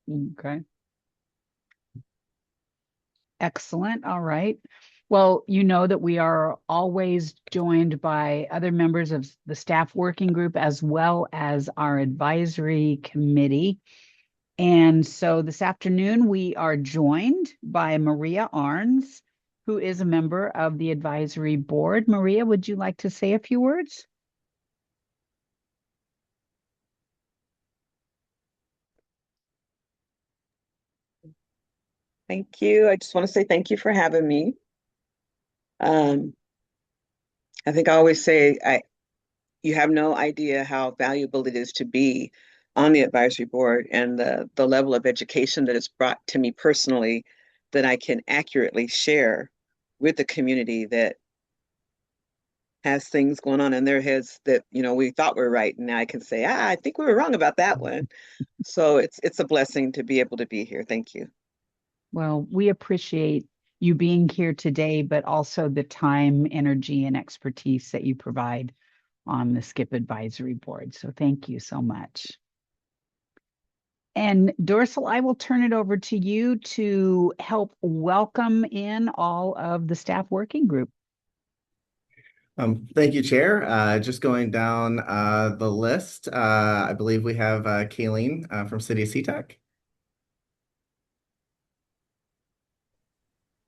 Okay. Excellent. All right. Well, you know that we are always joined by other members of the staff working group as well as our advisory committee. And so this afternoon, we are joined by Maria Arns, who is a member of the advisory board. Maria, would you like to say a few words? Thank you. I just want to say thank you for having me. Um, I think I always say you have no idea how valuable it is to be on the advisory board and the level of education that is brought to me personally that I can accurately share with the community that has things going on in their heads that, we thought were right. And now I can say, I think we were wrong about that one. So it's a blessing to be able to be here. Thank you. Well, we appreciate you being here today, but also the time, energy, and expertise that you provide on the SKIP advisory board. So thank you so much. And Dorsal, I will turn it over to you to help welcome in all of the staff working group. Thank you, Chair. Just going down the list, I believe we have Kayleen from City of SeaTac.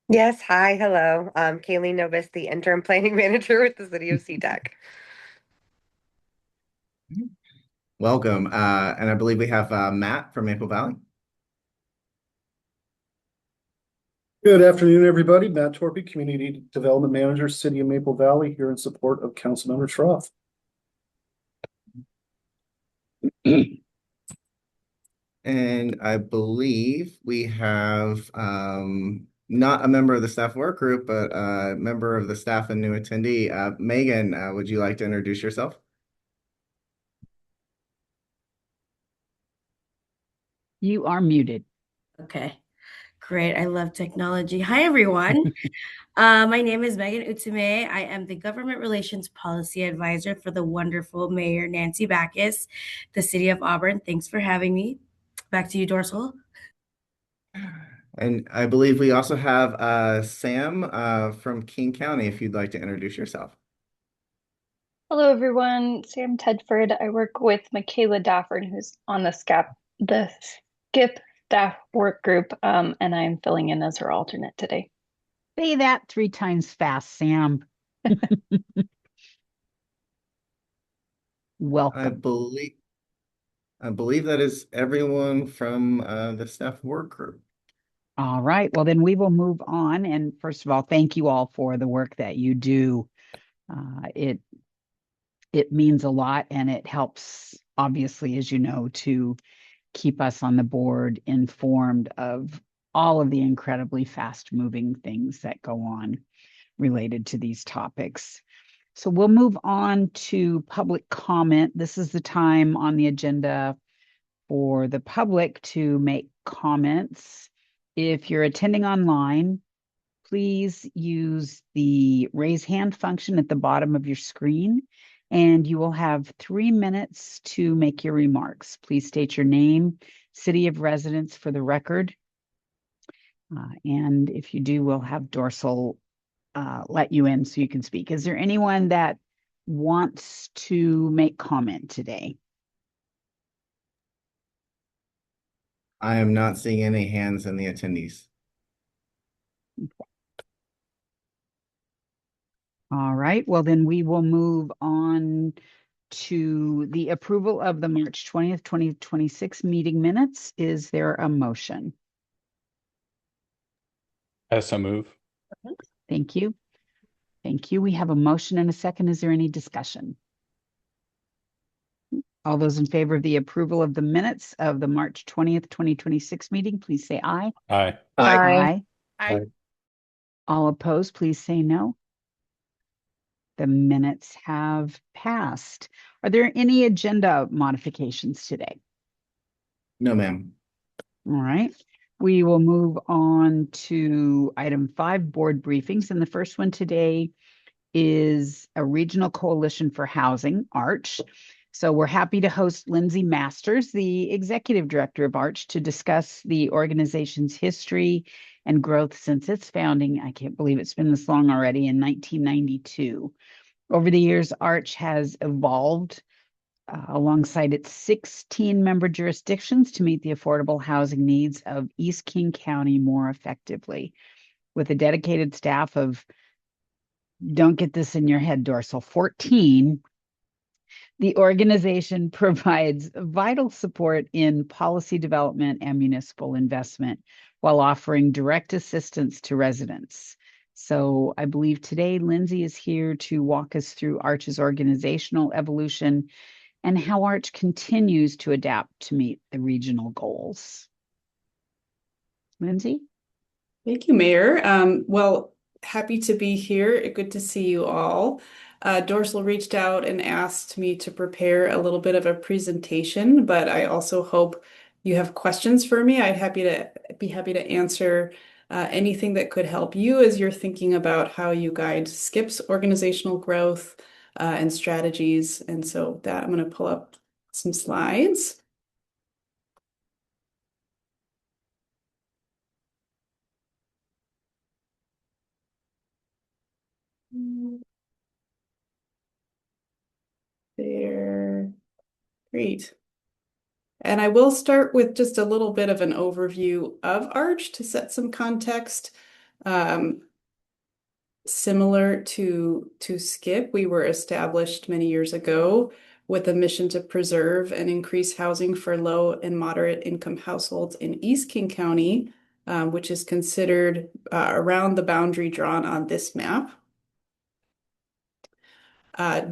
Yes, hi, hello. I'm Kayleen Novis, the interim planning manager with the city of SeaTac. Welcome. And I believe we have Matt from Maple Valley. Good afternoon, everybody. Matt Torpy, Community Development Manager, City of Maple Valley, here in support of Councilmember Schroff. And I believe we have not a member of the staff work group, but a member of the staff and new attendee. Megan, would you like to introduce yourself? You are muted. Okay, great. I love technology. Hi, everyone. My name is Megan Utume. I am the Government Relations Policy Advisor for the wonderful Mayor Nancy Backus, the City of Auburn. Thanks for having me. Back to you, Dorsal. And I believe we also have Sam from King County, if you'd like to introduce yourself. Hello, everyone. Sam Tedford. I work with Michaela Dafford, who's on the SKIP staff work group, and I'm filling in as her alternate today. Say that 3 times fast, Sam. Welcome. I believe that is everyone from the staff work group. All right. Well, then we will move on. And first of all, thank you all for the work that you do. It means a lot, and it helps, obviously, as you know, to keep us on the board informed of all of the incredibly fast-moving things that go on related to these topics. So we'll move on to public comment. This is the time on the agenda for the public to make comments. If you're attending online, please use the raise hand function at the bottom of your screen, and you will have 3 minutes to make your remarks. Please state your name, city of residence for the record. And if you do, we'll have Dorsal let you in so you can speak. Is there anyone that wants to make comment today? I am not seeing any hands in the attendees. All right, well, then we will move on to the approval of the March 20th, 2026 meeting minutes. Is there a motion? So move. Thank you. Thank you. We have a motion and a second. Is there any discussion? All those in favor of the approval of the minutes of the March 20th, 2026 meeting, please say aye. Aye. Aye. Aye. All opposed, please say no. The minutes have passed. Are there any agenda modifications today? No, ma'am. All right. We will move on to item 5, board briefings. And the first one today is a Regional Coalition for Housing, ARCH, So we're happy to host Lindsay Masters, the Executive Director of Arch, to discuss the organization's history and growth since its founding. I can't believe it's been this long already, in 1992. Over the years, Arch has evolved alongside its 16 member jurisdictions to meet the affordable housing needs of East King County more effectively. With a dedicated staff of, don't get this in your head, Dorsal, 14, the organization provides vital support in policy development and municipal investment while offering direct assistance to residents. So I believe today Lindsay is here to walk us through Arch's organizational evolution and how Arch continues to adapt to meet the regional goals. Lindsay? Thank you, Mayor. Well, happy to be here. Good to see you all. Dorsal reached out and asked me to prepare a little bit of a presentation, but I also hope you have questions for me. I'd be happy to answer anything that could help you as you're thinking about how you guide SKIP's organizational growth and strategies. And so with that, I'm going to pull up some slides. There. Great. And I will start with just a little bit of an overview of Arch to set some context. Similar to SKIP, we were established many years ago with a mission to preserve and increase housing for low and moderate income households in East King County, which is considered around the boundary drawn on this map.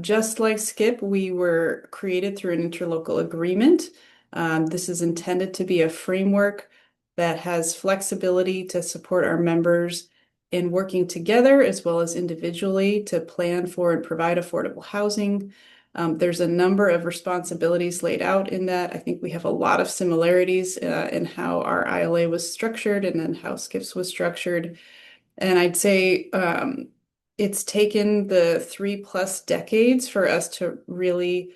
Just like SKIP, we were created through an interlocal agreement. This is intended to be a framework that has flexibility to support our members in working together as well as individually to plan for and provide affordable housing. There's a number of responsibilities laid out in that. I think we have a lot of similarities in how our ILA was structured and then how SKIP's was structured. And I'd say it's taken the 3+ decades for us to really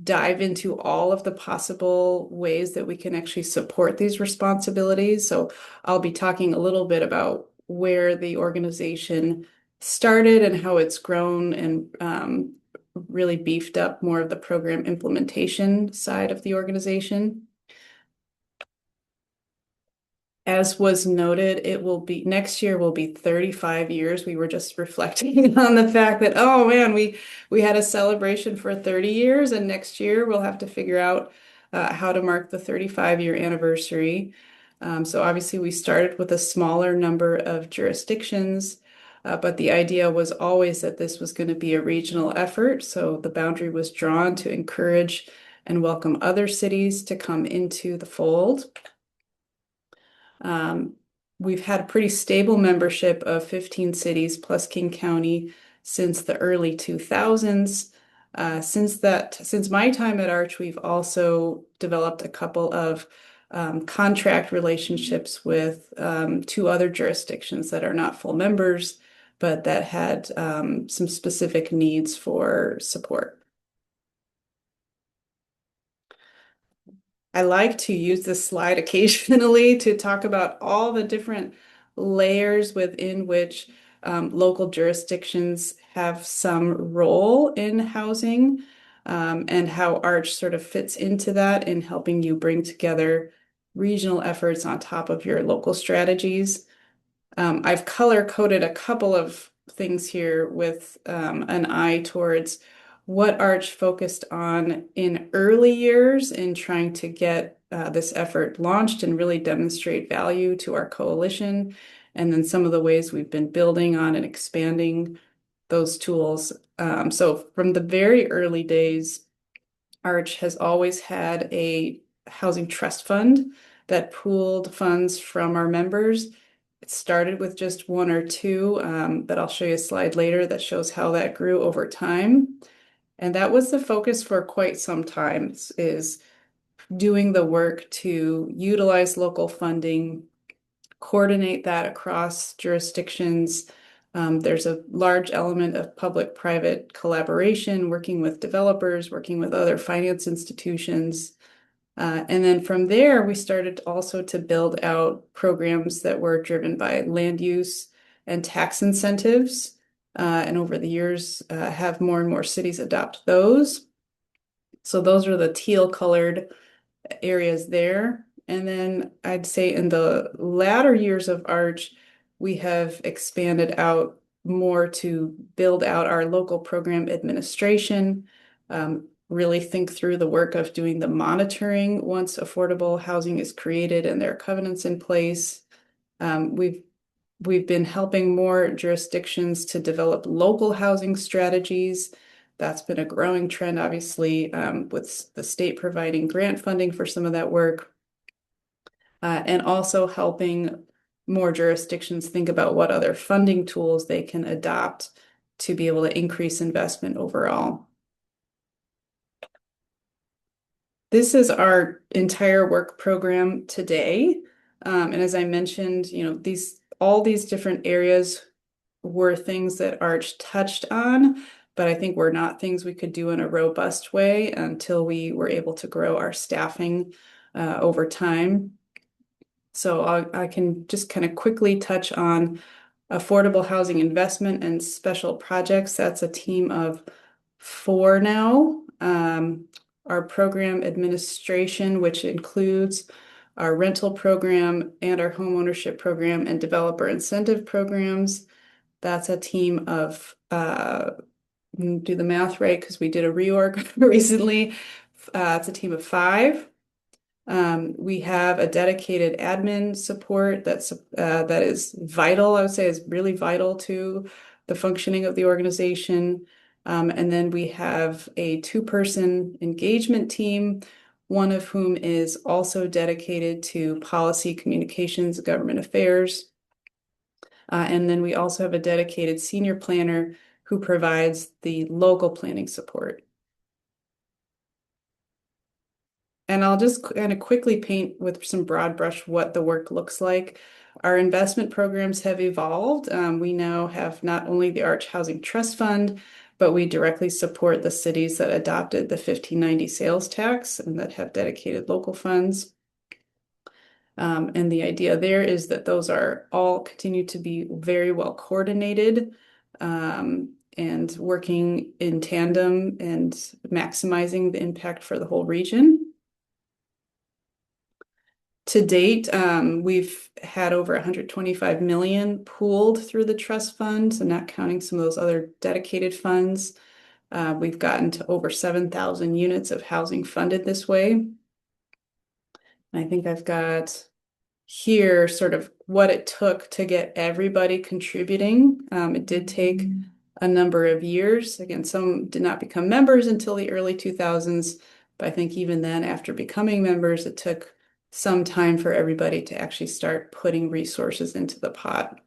dive into all of the possible ways that we can actually support these responsibilities. So I'll be talking a little bit about where the organization started and how it's grown and really beefed up more of the program implementation side of the organization. As was noted, next year will be 35 years. We were just reflecting on the fact that, oh man, we had a celebration for 30 years, and next year we'll have to figure out how to mark the 35-year anniversary. So obviously we started with a smaller number of jurisdictions, but the idea was always that this was going to be a regional effort. So the boundary was drawn to encourage and welcome other cities to come into the fold. We've had a pretty stable membership of 15 cities plus King County since the early 2000s. Since my time at Arch, we've also developed a couple of contract relationships with 2 other jurisdictions that are not full members, but that had some specific needs for support. I like to use this slide occasionally to talk about all the different layers within which local jurisdictions have some role in housing, and how Arch sort of fits into that in helping you bring together regional efforts on top of your local strategies. I've color-coded a couple of things here with an eye towards what Arch focused on in early years in trying to get this effort launched and really demonstrate value to our coalition, and then some of the ways we've been building on and expanding those tools. So from the very early days, Arch has always had a housing trust fund that pooled funds from our members. It started with just 1 or 2, but I'll show you a slide later that shows how that grew over time. And that was the focus for quite some time, is doing the work to utilize local funding, coordinate that across jurisdictions, There's a large element of public-private collaboration, working with developers, working with other finance institutions. And then from there, we started also to build out programs that were driven by land use and tax incentives. And over the years, have more and more cities adopt those. So those are the teal colored areas there. And then I'd say in the latter years of Arch, we have expanded out more to build out our local program administration, really think through the work of doing the monitoring once affordable housing is created and there are covenants in place. We've been helping more jurisdictions to develop local housing strategies. That's been a growing trend, obviously, with the state providing grant funding for some of that work. And also helping more jurisdictions think about what other funding tools they can adopt to be able to increase investment overall. This is our entire work program today. And as I mentioned, all these different areas were things that Arch touched on, but I think were not things we could do in a robust way until we were able to grow our staffing over time. So I can just kind of quickly touch on affordable housing investment and special projects. That's a team of 4 now. Our program administration, which includes our rental program and our home ownership program and developer incentive programs. That's a team of, do the math right, because we did a reorg recently. It's a team of 5. We have a dedicated admin support that is vital, I would say is really vital to the functioning of the organization. And then we have a 2-person engagement team, one of whom is also dedicated to policy communications, government affairs. And then we also have a dedicated senior planner who provides the local planning support. And I'll just kind of quickly paint with some broad brush what the work looks like. Our investment programs have evolved. We now have not only the Arch Housing Trust Fund, but we directly support the cities that adopted the 1590 sales tax and that have dedicated local funds. And the idea there is that those are all continue to be very well coordinated and working in tandem and maximizing the impact for the whole region. To date, we've had over 125 million pooled through the trust fund, so not counting some of those other dedicated funds. We've gotten to over 7,000 units of housing funded this way. I think I've got here sort of what it took to get everybody contributing. It did take a number of years. Again, some did not become members until the early 2000s, but I think even then, after becoming members, it took some time for everybody to actually start putting resources into the pot.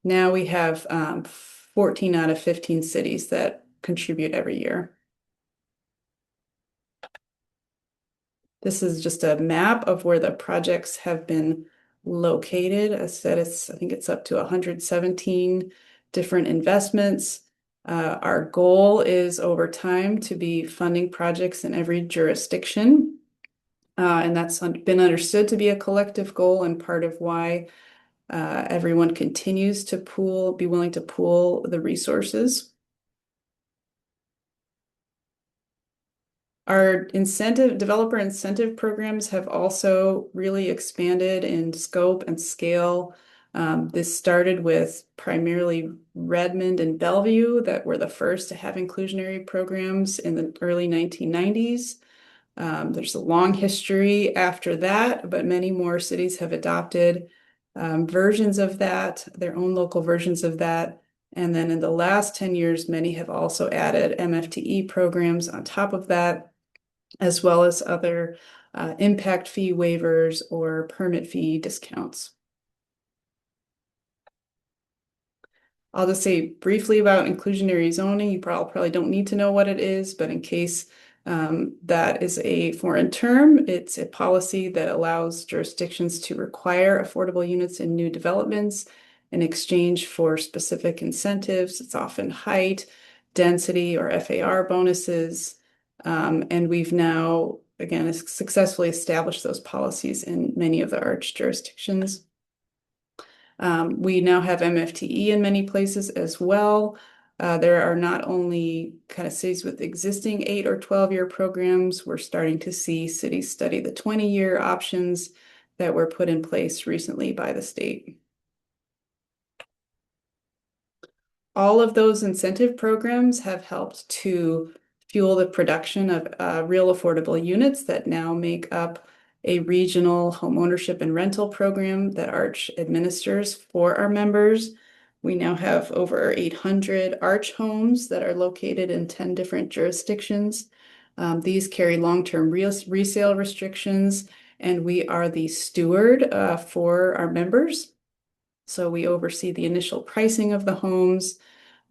Now we have 14 out of 15 cities that contribute every year. This is just a map of where the projects have been located. As I said, I think it's up to 117 different investments. Our goal is over time to be funding projects in every jurisdiction. And that's been understood to be a collective goal and part of why everyone continues to be willing to pool the resources. Our developer incentive programs have also really expanded in scope and scale. This started with primarily Redmond and Bellevue that were the first to have inclusionary programs in the early 1990s. There's a long history after that, but many more cities have adopted versions of that, their own local versions of that. And then in the last 10 years, many have also added MFTE programs on top of that, as well as other impact fee waivers or permit fee discounts. I'll just say briefly about inclusionary zoning. You probably don't need to know what it is, but in case that is a foreign term, it's a policy that allows jurisdictions to require affordable units in new developments in exchange for specific incentives. It's often height, density, or FAR bonuses. And we've now, again, successfully established those policies in many of the ARCH jurisdictions. We now have MFTE in many places as well. There are not only kind of cities with existing 8 or 12-year programs, we're starting to see cities study the 20-year options that were put in place recently by the state. All of those incentive programs have helped to fuel the production of real affordable units that now make up a regional homeownership and rental program that ARCH administers for our members. We now have over 800 ARCH homes that are located in 10 different jurisdictions. These carry long-term resale restrictions, and we are the steward for our members. So we oversee the initial pricing of the homes.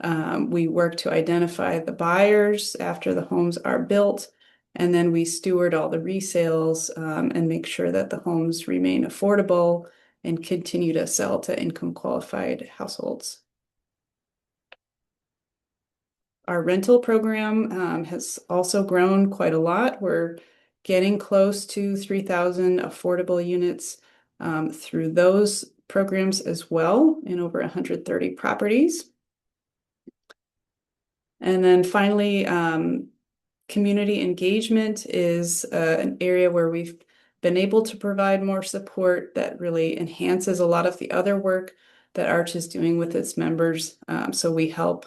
We work to identify the buyers after the homes are built, and then we steward all the resales and make sure that the homes remain affordable and continue to sell to income qualified households. Our rental program has also grown quite a lot. We're getting close to 3,000 affordable units through those programs as well in over 130 properties. And then finally, community engagement is an area where we've been able to provide more support that really enhances a lot of the other work that ARCH is doing with its members. So we help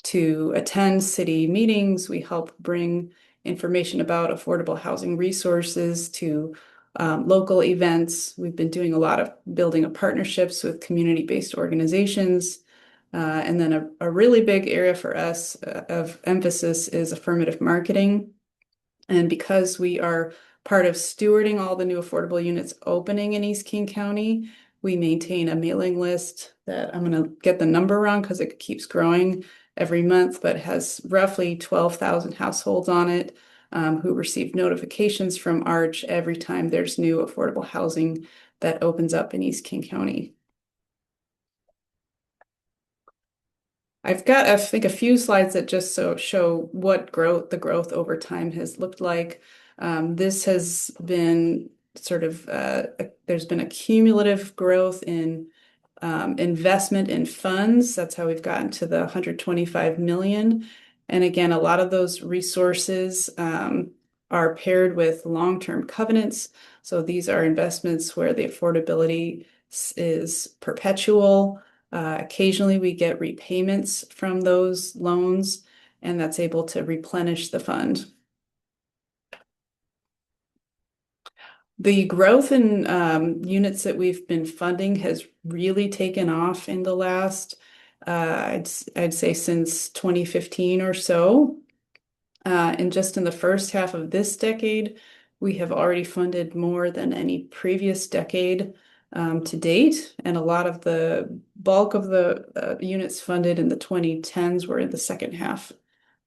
to attend city meetings. We help bring information about affordable housing resources to local events. We've been doing a lot of building of partnerships with community-based organizations. And then a really big area for us of emphasis is affirmative marketing. And because we are part of stewarding all the new affordable units opening in East King County, we maintain a mailing list that I'm going to get the number wrong because it keeps growing every month, but has roughly 12,000 households on it who receive notifications from ARCH every time there's new affordable housing that opens up in East King County. I've got, I think, a few slides that just show what the growth over time has looked like. This has been sort of, there's been a cumulative growth in investment in funds. That's how we've gotten to the 125 million. And again, a lot of those resources are paired with long-term covenants. So these are investments where the affordability is perpetual. Occasionally we get repayments from those loans, and that's able to replenish the fund. The growth in units that we've been funding has really taken off in the last, I'd say since 2015 or so. And just in the first half of this decade, we have already funded more than any previous decade to date. And a lot of the bulk of the units funded in the 2010s were in the second half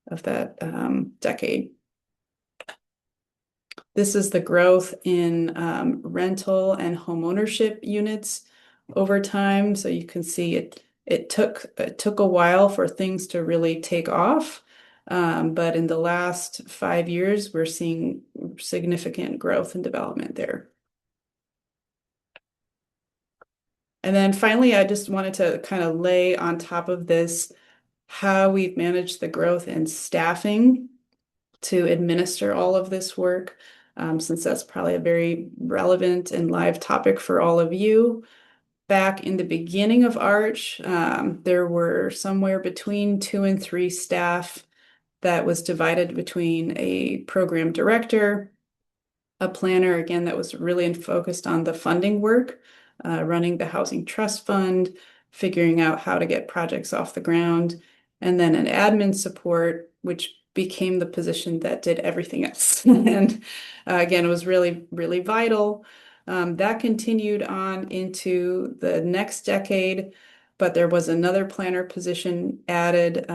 of that decade. This is the growth in rental and homeownership units over time. So you can see it took a while for things to really take off. But in the last 5 years, we're seeing significant growth and development there. And then finally, I just wanted to kind of lay on top of this how we've managed the growth in staffing to administer all of this work, since that's probably a very relevant and live topic for all of you. Back in the beginning of ARCH, there were somewhere between 2 and 3 staff that was divided between a program director, a planner, again, that was really focused on the funding work, running the Housing Trust Fund, figuring out how to get projects off the ground, and then an admin support, which became the position that did everything else. And again, it was really, really vital. That continued on into the next decade, but there was another planner position added,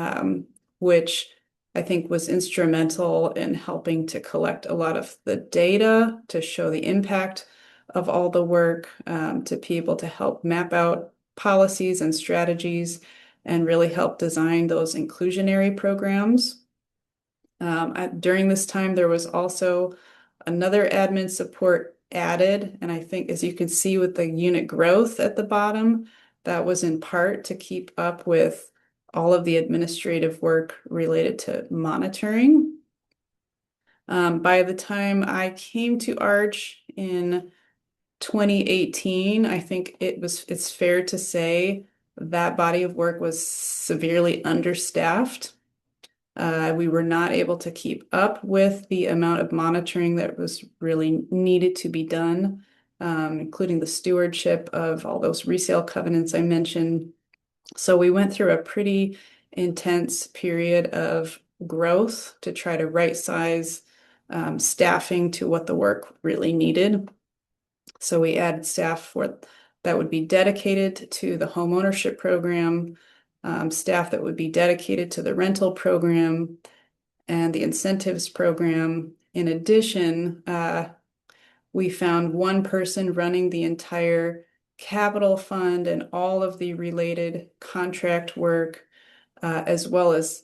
which I think was instrumental in helping to collect a lot of the data to show the impact of all the work, to be able to help map out policies and strategies and really help design those inclusionary programs. During this time, there was also another admin support added, and I think as you can see with the unit growth at the bottom, that was in part to keep up with all of the administrative work related to monitoring. By the time I came to Arch in 2018, I think it's fair to say that body of work was severely understaffed. We were not able to keep up with the amount of monitoring that was really needed to be done, including the stewardship of all those resale covenants I mentioned. So we went through a pretty intense period of growth to try to right size staffing to what the work really needed. So we added staff that would be dedicated to the home ownership program, staff that would be dedicated to the rental program and the incentives program. In addition, we found one person running the entire capital fund and all of the related contract work, as well as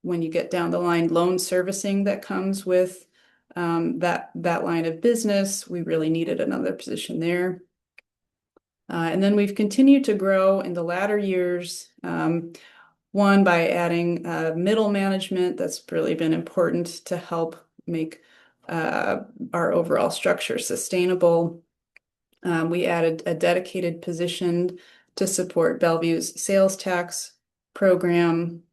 when you get down the line, loan servicing that comes with that line of business. We really needed another position there. And then we've continued to grow in the latter years, one by adding middle management. That's really been important to help make our overall structure sustainable. We added a dedicated position to support Bellevue's sales tax program.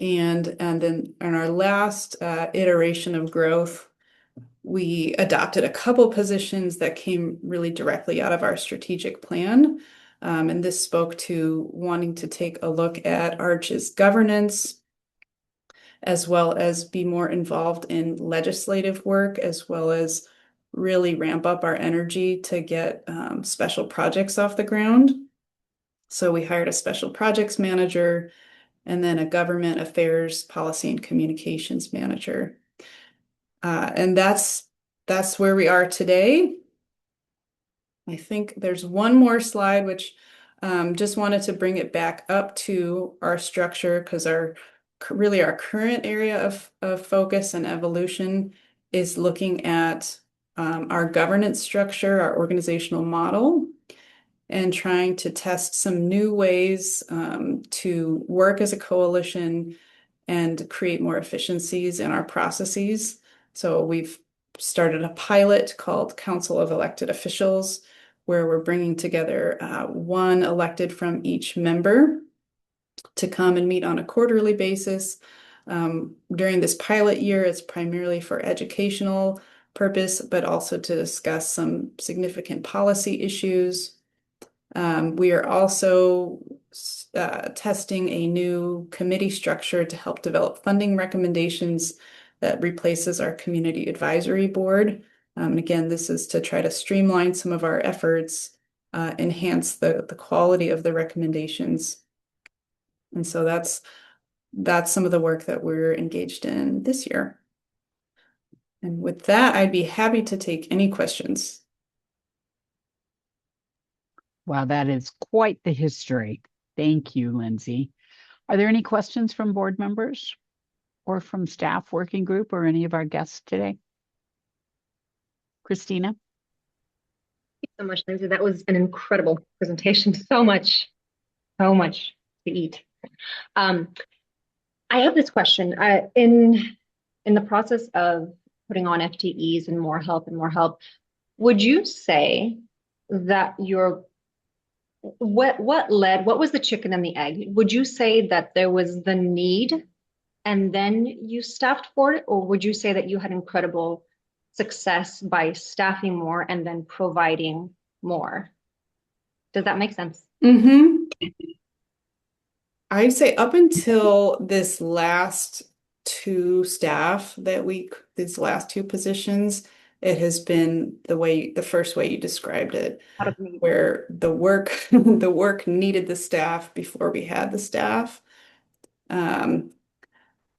And then in our last iteration of growth, we adopted a couple positions that came really directly out of our strategic plan. And this spoke to wanting to take a look at Arch's governance, as well as be more involved in legislative work, as well as really ramp up our energy to get special projects off the ground. So we hired a special projects manager and then a government affairs policy and communications manager. And that's where we are today. I think there's one more slide, which just wanted to bring it back up to our structure, because our current area of focus and evolution is looking at our governance structure, our organizational model, and trying to test some new ways to work as a coalition and create more efficiencies in our processes. So we've started a pilot called Council of Elected Officials, where we're bringing together one elected from each member to come and meet on a quarterly basis. During this pilot year, it's primarily for educational purpose, but also to discuss some significant policy issues. We are also testing a new committee structure to help develop funding recommendations that replaces our community advisory board. And again, this is to try to streamline some of our efforts, enhance the quality of the recommendations. And so that's some of the work that we're engaged in this year. And with that, I'd be happy to take any questions. Wow, that is quite the history. Thank you, Lindsay. Are there any questions from board members or from staff working group or any of our guests today? Christina? Thank you so much, Lindsay. That was an incredible presentation. So much to eat. I have this question. In the process of putting on FTEs and more help, would you say that what was the chicken and the egg? Would you say that there was the need and then you staffed for it? Or would you say that you had incredible success by staffing more and then providing more? Does that make sense? Mm-hmm. I'd say up until this last these last two positions, it has been the first way you described it, where the work needed the staff before we had the staff.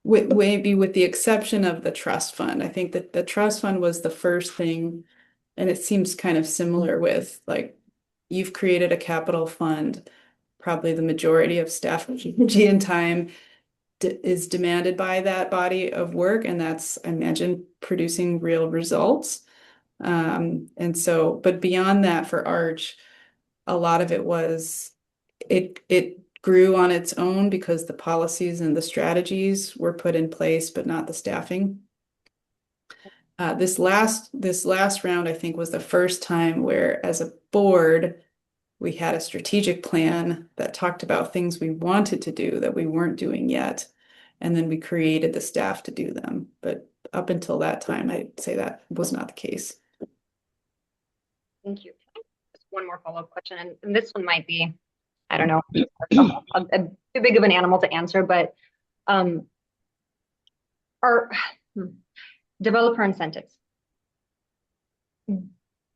Maybe with the exception of the trust fund. I think that the trust fund was the first thing, and it seems kind of similar with like you've created a capital fund. Probably the majority of staff energy and time is demanded by that body of work, and that's, I imagine, producing real results. And so, but beyond that, for Arch, a lot of it was it grew on its own because the policies and the strategies were put in place, but not the staffing. This last round, I think, was the first time where, as a board, we had a strategic plan that talked about things we wanted to do that we weren't doing yet. And then we created the staff to do them. But up until that time, I'd say that was not the case. Thank you. Just one more follow-up question, and this one might be, I don't know, too big of an animal to answer, but are developer incentives.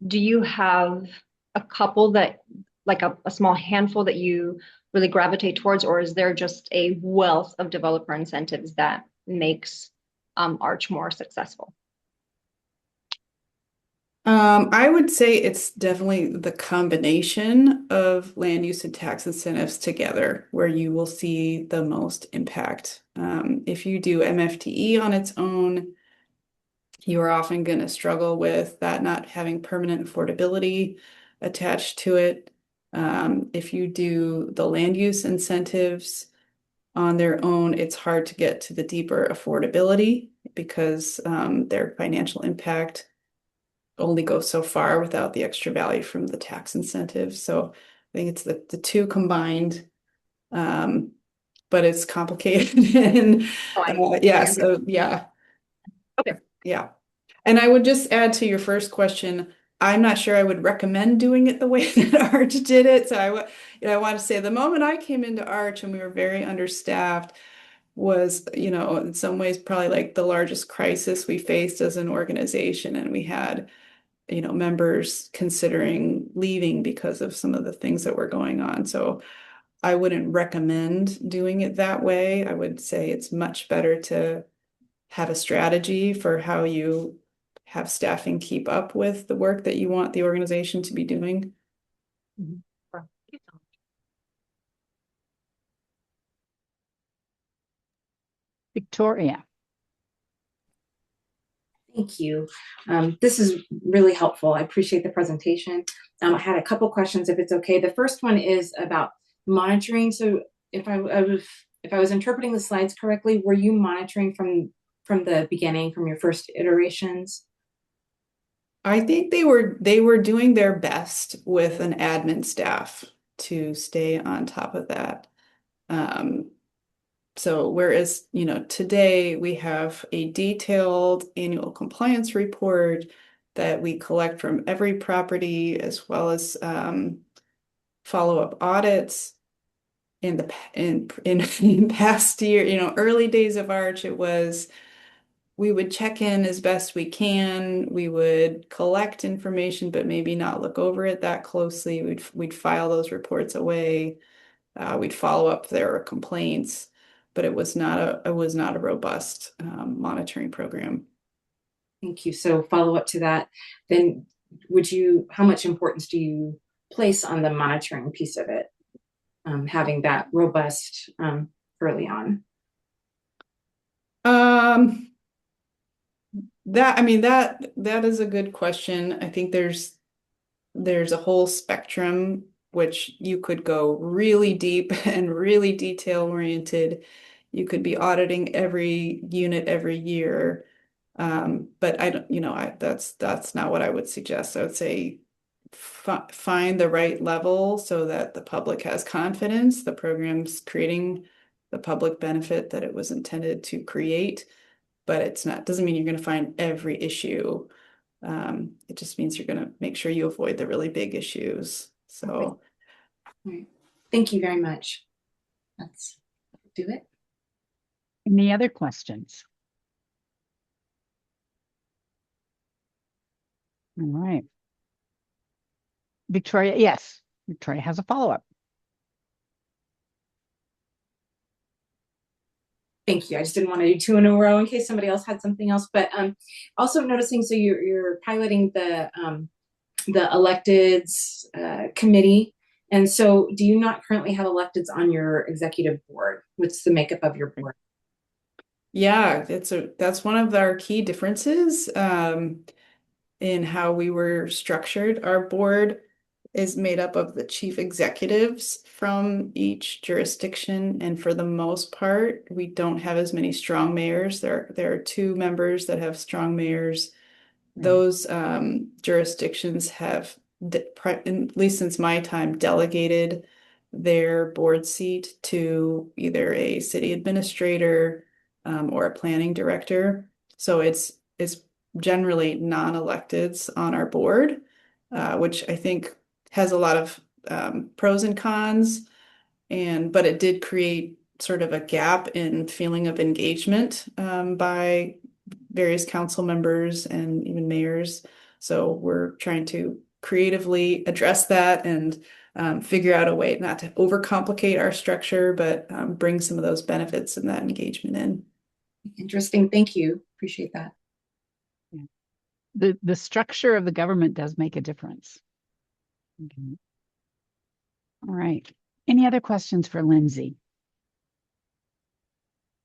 Do you have a couple that, like a small handful that you really gravitate towards, or is there just a wealth of developer incentives that makes Arch more successful? I would say it's definitely the combination of land use and tax incentives together where you will see the most impact. If you do MFTE on its own, you are often going to struggle with that not having permanent affordability attached to it. If you do the land use incentives on their own, it's hard to get to the deeper affordability because their financial impact only goes so far without the extra value from the tax incentives. So I think it's the two combined, but it's complicated. And yeah, so yeah. Okay. Yeah. And I would just add to your first question, I'm not sure I would recommend doing it the way that Arch did it. So I want to say the moment I came into Arch and we were very understaffed was, in some ways probably like the largest crisis we faced as an organization. And we had, members considering leaving because of some of the things that were going on. So I wouldn't recommend doing it that way. I would say it's much better to have a strategy for how you have staffing keep up with the work that you want the organization to be doing. Mm-hmm. Thank you so much. Victoria. Thank you. This is really helpful. I appreciate the presentation. I had a couple questions, if it's okay. The first one is about monitoring. So if I was interpreting the slides correctly, were you monitoring from the beginning, from your first iterations? I think they were doing their best with an admin staff to stay on top of that. So whereas, today we have a detailed annual compliance report that we collect from every property, as well as follow-up audits. In past year, early days of Arch, it was we would check in as best we can. We would collect information, but maybe not look over it that closely. We'd file those reports away. We'd follow up if there were complaints, but it was not a robust monitoring program. Thank you. So follow up to that, then how much importance do you place on the monitoring piece of it? Having that robust early on. That is a good question. I think there's a whole spectrum which you could go really deep and really detail oriented. You could be auditing every unit every year. But I don't, that's not what I would suggest. I would say find the right level so that the public has confidence the program's creating the public benefit that it was intended to create. But doesn't mean you're going to find every issue. It just means you're going to make sure you avoid the really big issues. So, right. Thank you very much. Let's do it. Any other questions? All right. Victoria, yes. Victoria has a follow-up. Thank you. I just didn't want to do two in a row in case somebody else had something else. But also noticing, so you're piloting the electeds committee. And so do you not currently have electeds on your executive board? What's the makeup of your board? Yeah, that's one of our key differences in how we were structured. Our board is made up of the chief executives from each jurisdiction, and for the most part, we don't have as many strong mayors. There are two members that have strong mayors. Those jurisdictions have, at least since my time, delegated their board seat to either a city administrator or a planning director. So it's generally non-electeds on our board, which I think has a lot of pros and cons, but it did create sort of a gap in feeling of engagement by various council members and even mayors. So we're trying to creatively address that and figure out a way not to overcomplicate our structure, but bring some of those benefits and that engagement in. Interesting. Thank you. Appreciate that. The structure of the government does make a difference. Okay. All right. Any other questions for Lindsay?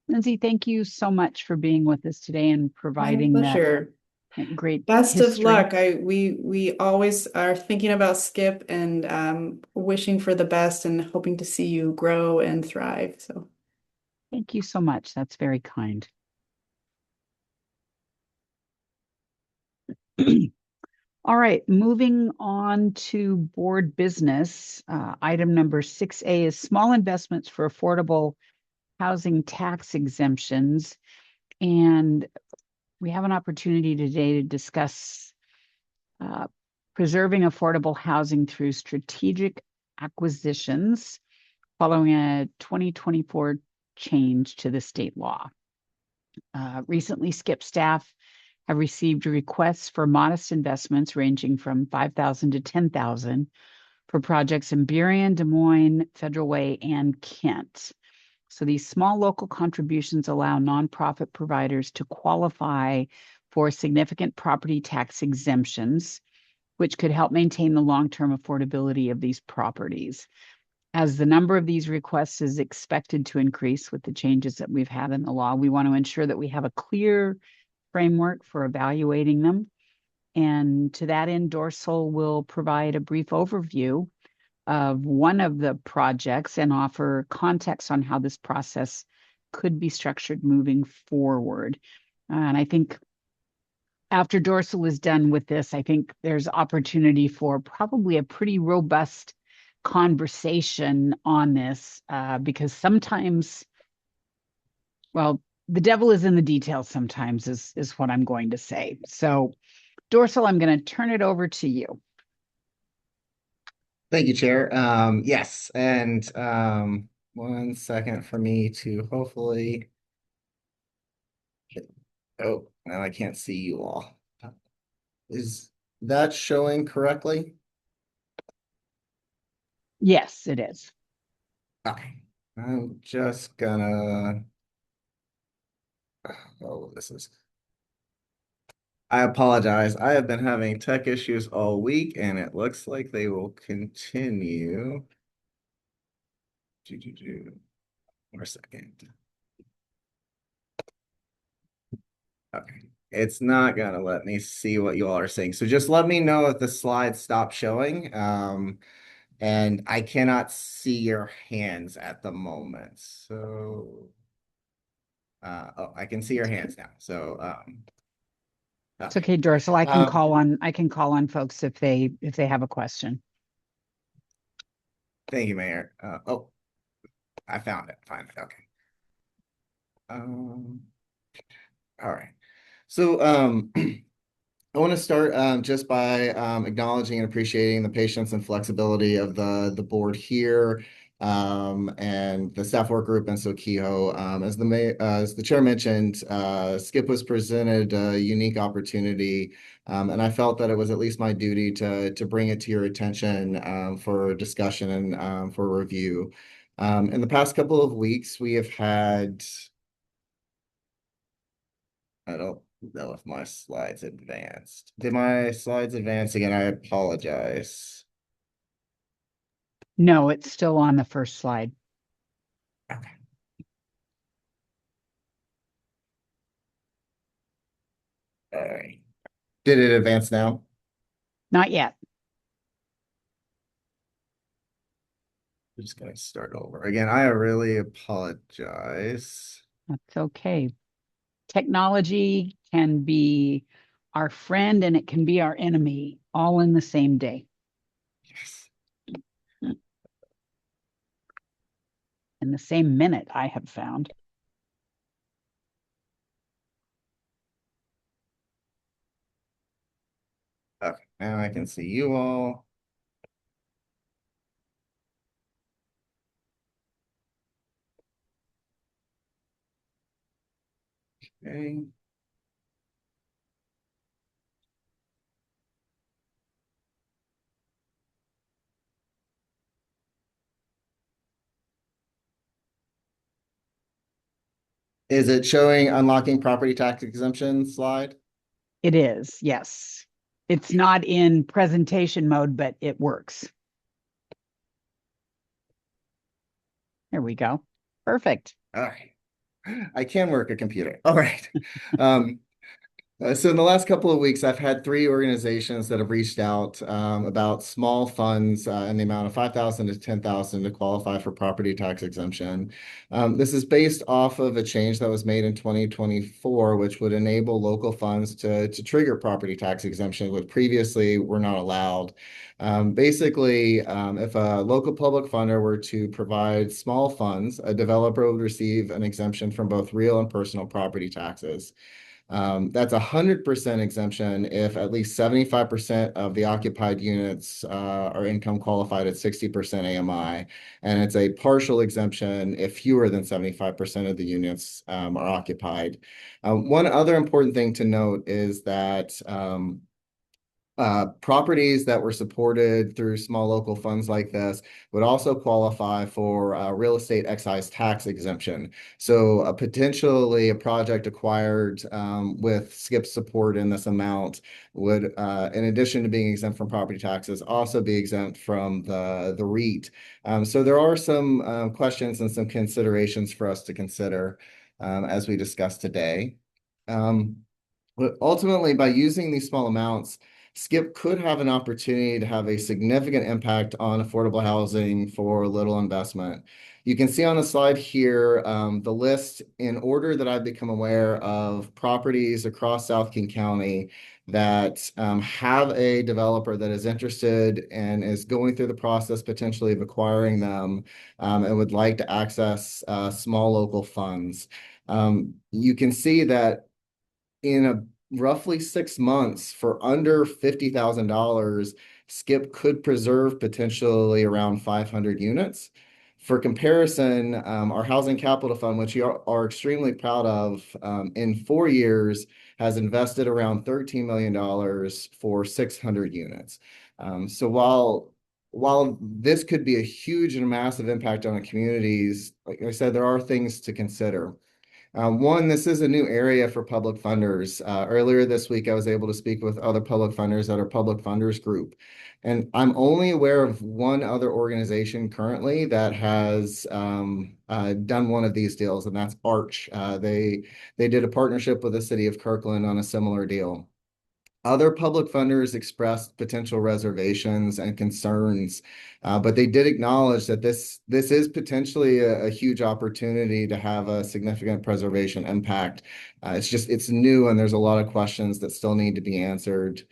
Lindsay, thank you so much for being with us today and providing that great Best history. of luck. We always are thinking about Skip and wishing for the best and hoping to see you grow and thrive. So thank you so much. That's very kind. All right, moving on to board business. Item number 6A is small investments for affordable housing tax exemptions. And we have an opportunity today to discuss preserving affordable housing through strategic acquisitions following a 2024 change to the state law. Recently, Skip staff have received requests for modest investments ranging from $5,000 to $10,000 for projects in Burien, Des Moines, Federal Way, and Kent. So these small local contributions allow nonprofit providers to qualify for significant property tax exemptions, which could help maintain the long-term affordability of these properties. As the number of these requests is expected to increase with the changes that we've had in the law, we want to ensure that we have a clear framework for evaluating them. And to that end, Dorsal will provide a brief overview of one of the projects and offer context on how this process could be structured moving forward. And I think after Dorsal is done with this, I think there's opportunity for probably a pretty robust conversation on this because sometimes, well, the devil is in the details sometimes is what I'm going to say. So Dorsal, I'm going to turn it over to you. Thank you, Chair. Yes, and 1 second for me to hopefully. Oh, now I can't see you all. Is that showing correctly? Yes, it is. Okay, I'm just gonna. Oh, this is. I apologize. I have been having tech issues all week, and it looks like they will continue. 1 second. Okay, it's not gonna let me see what you all are saying. So just let me know if the slides stop showing. And I cannot see your hands at on. So, oh, I can see your hands now. So, It's okay, Dorsal. I can call on folks if they have a question. Thank you, Mayor. Oh, I found it. Finally. Okay. All right. So, I want to start just by acknowledging and appreciating the patience and flexibility of the board here and the staff work group and SKHHP. As the chair mentioned, Skip was presented a unique opportunity, and I felt that it was at least my duty to bring it to your attention for discussion and for review. In the past couple of weeks, we have had. I don't know if my slides advanced. Did my slides advance again? I apologize. No, it's still on the first slide. Okay. All right. Did it advance now? Not yet. I'm just going to start over again. I really apologize. That's okay. Technology can be our friend and it can be our enemy all in the same day. Yes. In the same minute, I have found. Okay, now I can see you all. Okay. Is it showing unlocking property tax exemption slide? It is, yes. It's not in presentation mode, but it works. There we go. Perfect. All right. I can work a computer. All right. So in the last couple of weeks, I've had 3 organizations that have reached out about small funds in the amount of $5,000 to $10,000 to qualify for property tax exemption. This is based off of a change that was made in 2024, which would enable local funds to trigger property tax exemption, which previously were not allowed. Basically, if a local public funder were to provide small funds, a developer would receive an exemption from both real and personal property taxes. That's 100% exemption if at least 75% of the occupied units are income qualified at 60% AMI, and it's a partial exemption if fewer than 75% of the units are occupied. One other important thing to note is that properties that were supported through small local funds like this would also qualify for real estate excise tax exemption. So potentially a project acquired with SKIP support in this amount would, in addition to being exempt from property taxes, also be exempt from the REIT. So there are some questions and some considerations for us to consider as we discuss today. But ultimately, by using these small amounts, SKIP could have an opportunity to have a significant impact on affordable housing for little investment. You can see on the slide here the list in order that I've become aware of properties across South King County that have a developer that is interested and is going through the process potentially of acquiring them and would like to access small local funds. You can see that in a roughly 6 months for under $50,000, SKIP could preserve potentially around 500 units. For comparison, our Housing Capital Fund, which you are extremely proud of, in 4 years has invested around $13 million for 600 units. So while this could be a huge and massive impact on the communities, like I said, there are things to consider. One, this is a new area for public funders. Earlier this week, I was able to speak with other public funders at our public funders group. And I'm only aware of one other organization currently that has done one of these deals, and that's Arch. They did a partnership with the city of Kirkland on a similar deal. Other public funders expressed potential reservations and concerns, but they did acknowledge that this is potentially a huge opportunity to have a significant preservation impact. It's new and there's a lot of questions that still need to be answered.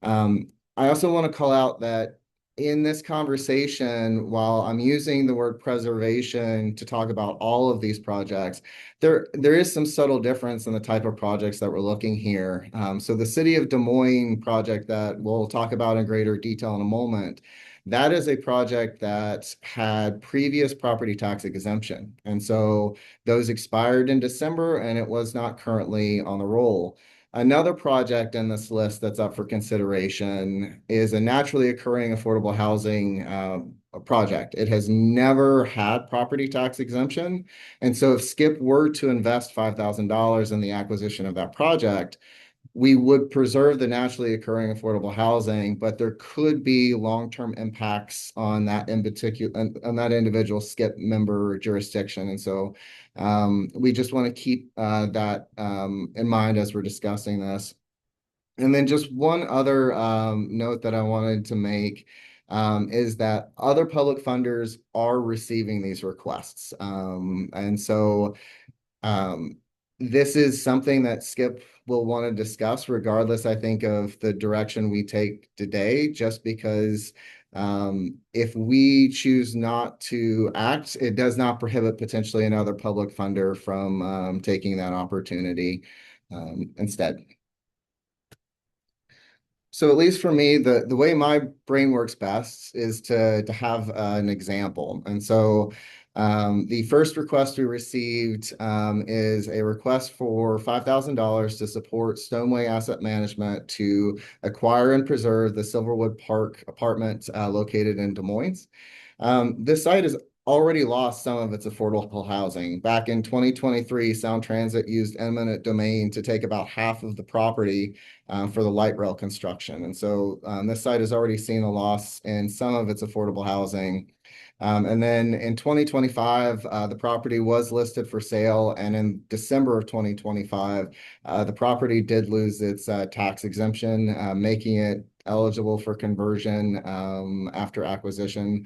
I also want to call out that in this conversation, while I'm using the word preservation to talk about all of these projects, there is some subtle difference in the type of projects that we're looking here. So the City of Des Moines project that we'll talk about in greater detail in a moment, that is a project that had previous property tax exemption. And so those expired in December and it was not currently on the roll. Another project in this list that's up for consideration is a naturally occurring affordable housing project. It has never had property tax exemption. And so if SKIP were to invest $5,000 in the acquisition of that project, we would preserve the naturally occurring affordable housing, but there could be long-term impacts on that in particular on that individual SKIP member jurisdiction. And so we just want to keep that in mind as we're discussing this. And then just one other note that I wanted to make is that other public funders are receiving these requests. And so this is something that Skip will want to discuss regardless, I think, of the direction we take today, just because if we choose not to act, it does not prohibit potentially another public funder from taking that opportunity instead. So at least for me, the way my brain works best is to have an example. And so the first request we received is a request for $5,000 to support Stoneway Asset Management to acquire and preserve the Silverwood Park apartment located in Des Moines. This site has already lost some of its affordable housing. Back in 2023, Sound Transit used eminent domain to take about half of the property for the light rail construction. And so this site has already seen a loss in some of its affordable housing. And then in 2025, the property was listed for sale. And in December of 2025, the property did lose its tax exemption, making it eligible for conversion after acquisition.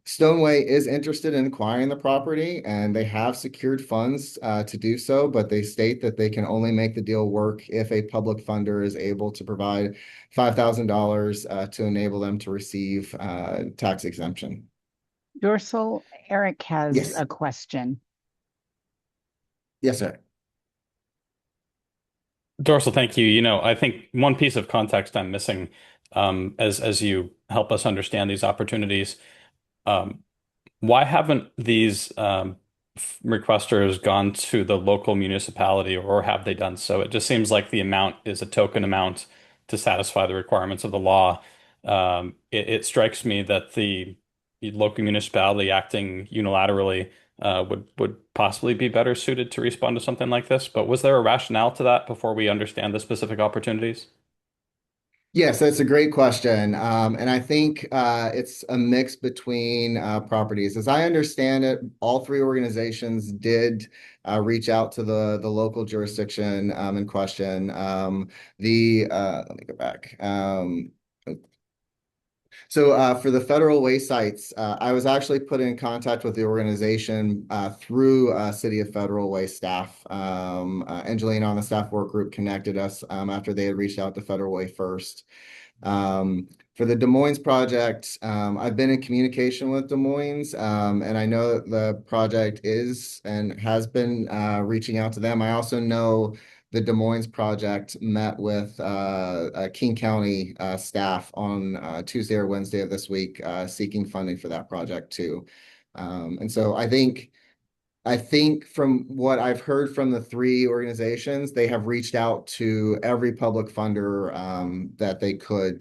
Stoneway is interested in acquiring the property, and they have secured funds to do so, but they state that they can only make the deal work if a public funder is able to provide $5,000 to enable them to receive tax exemption. Dorsal, Eric has Yes. a question. Yes, sir. Dorsal, thank you. I think one piece of context I'm missing as you help us understand these opportunities. Why haven't these requesters gone to the local municipality, or have they done so? It just seems like the amount is a token amount to satisfy the requirements of the law. It strikes me that the local municipality acting unilaterally would possibly be better suited to respond to something like this. But was there a rationale to that before we understand the specific opportunities? Yes, that's a great question. And I think it's a mix between properties. As I understand it, all three organizations did reach out to the local jurisdiction in question. Let me go back. So for the federal waste sites, I was actually put in contact with the organization through City of Federal Waste staff. Angelina on the staff work group connected us after they had reached out to Federal Way first. For the Des Moines project, I've been in communication with Des Moines, and I know that the project is and has been reaching out to them. I also know the Des Moines project met with King County staff on Tuesday or Wednesday of this week, seeking funding for that project too. And so I think from what I've heard from the three organizations, they have reached out to every public funder that they could,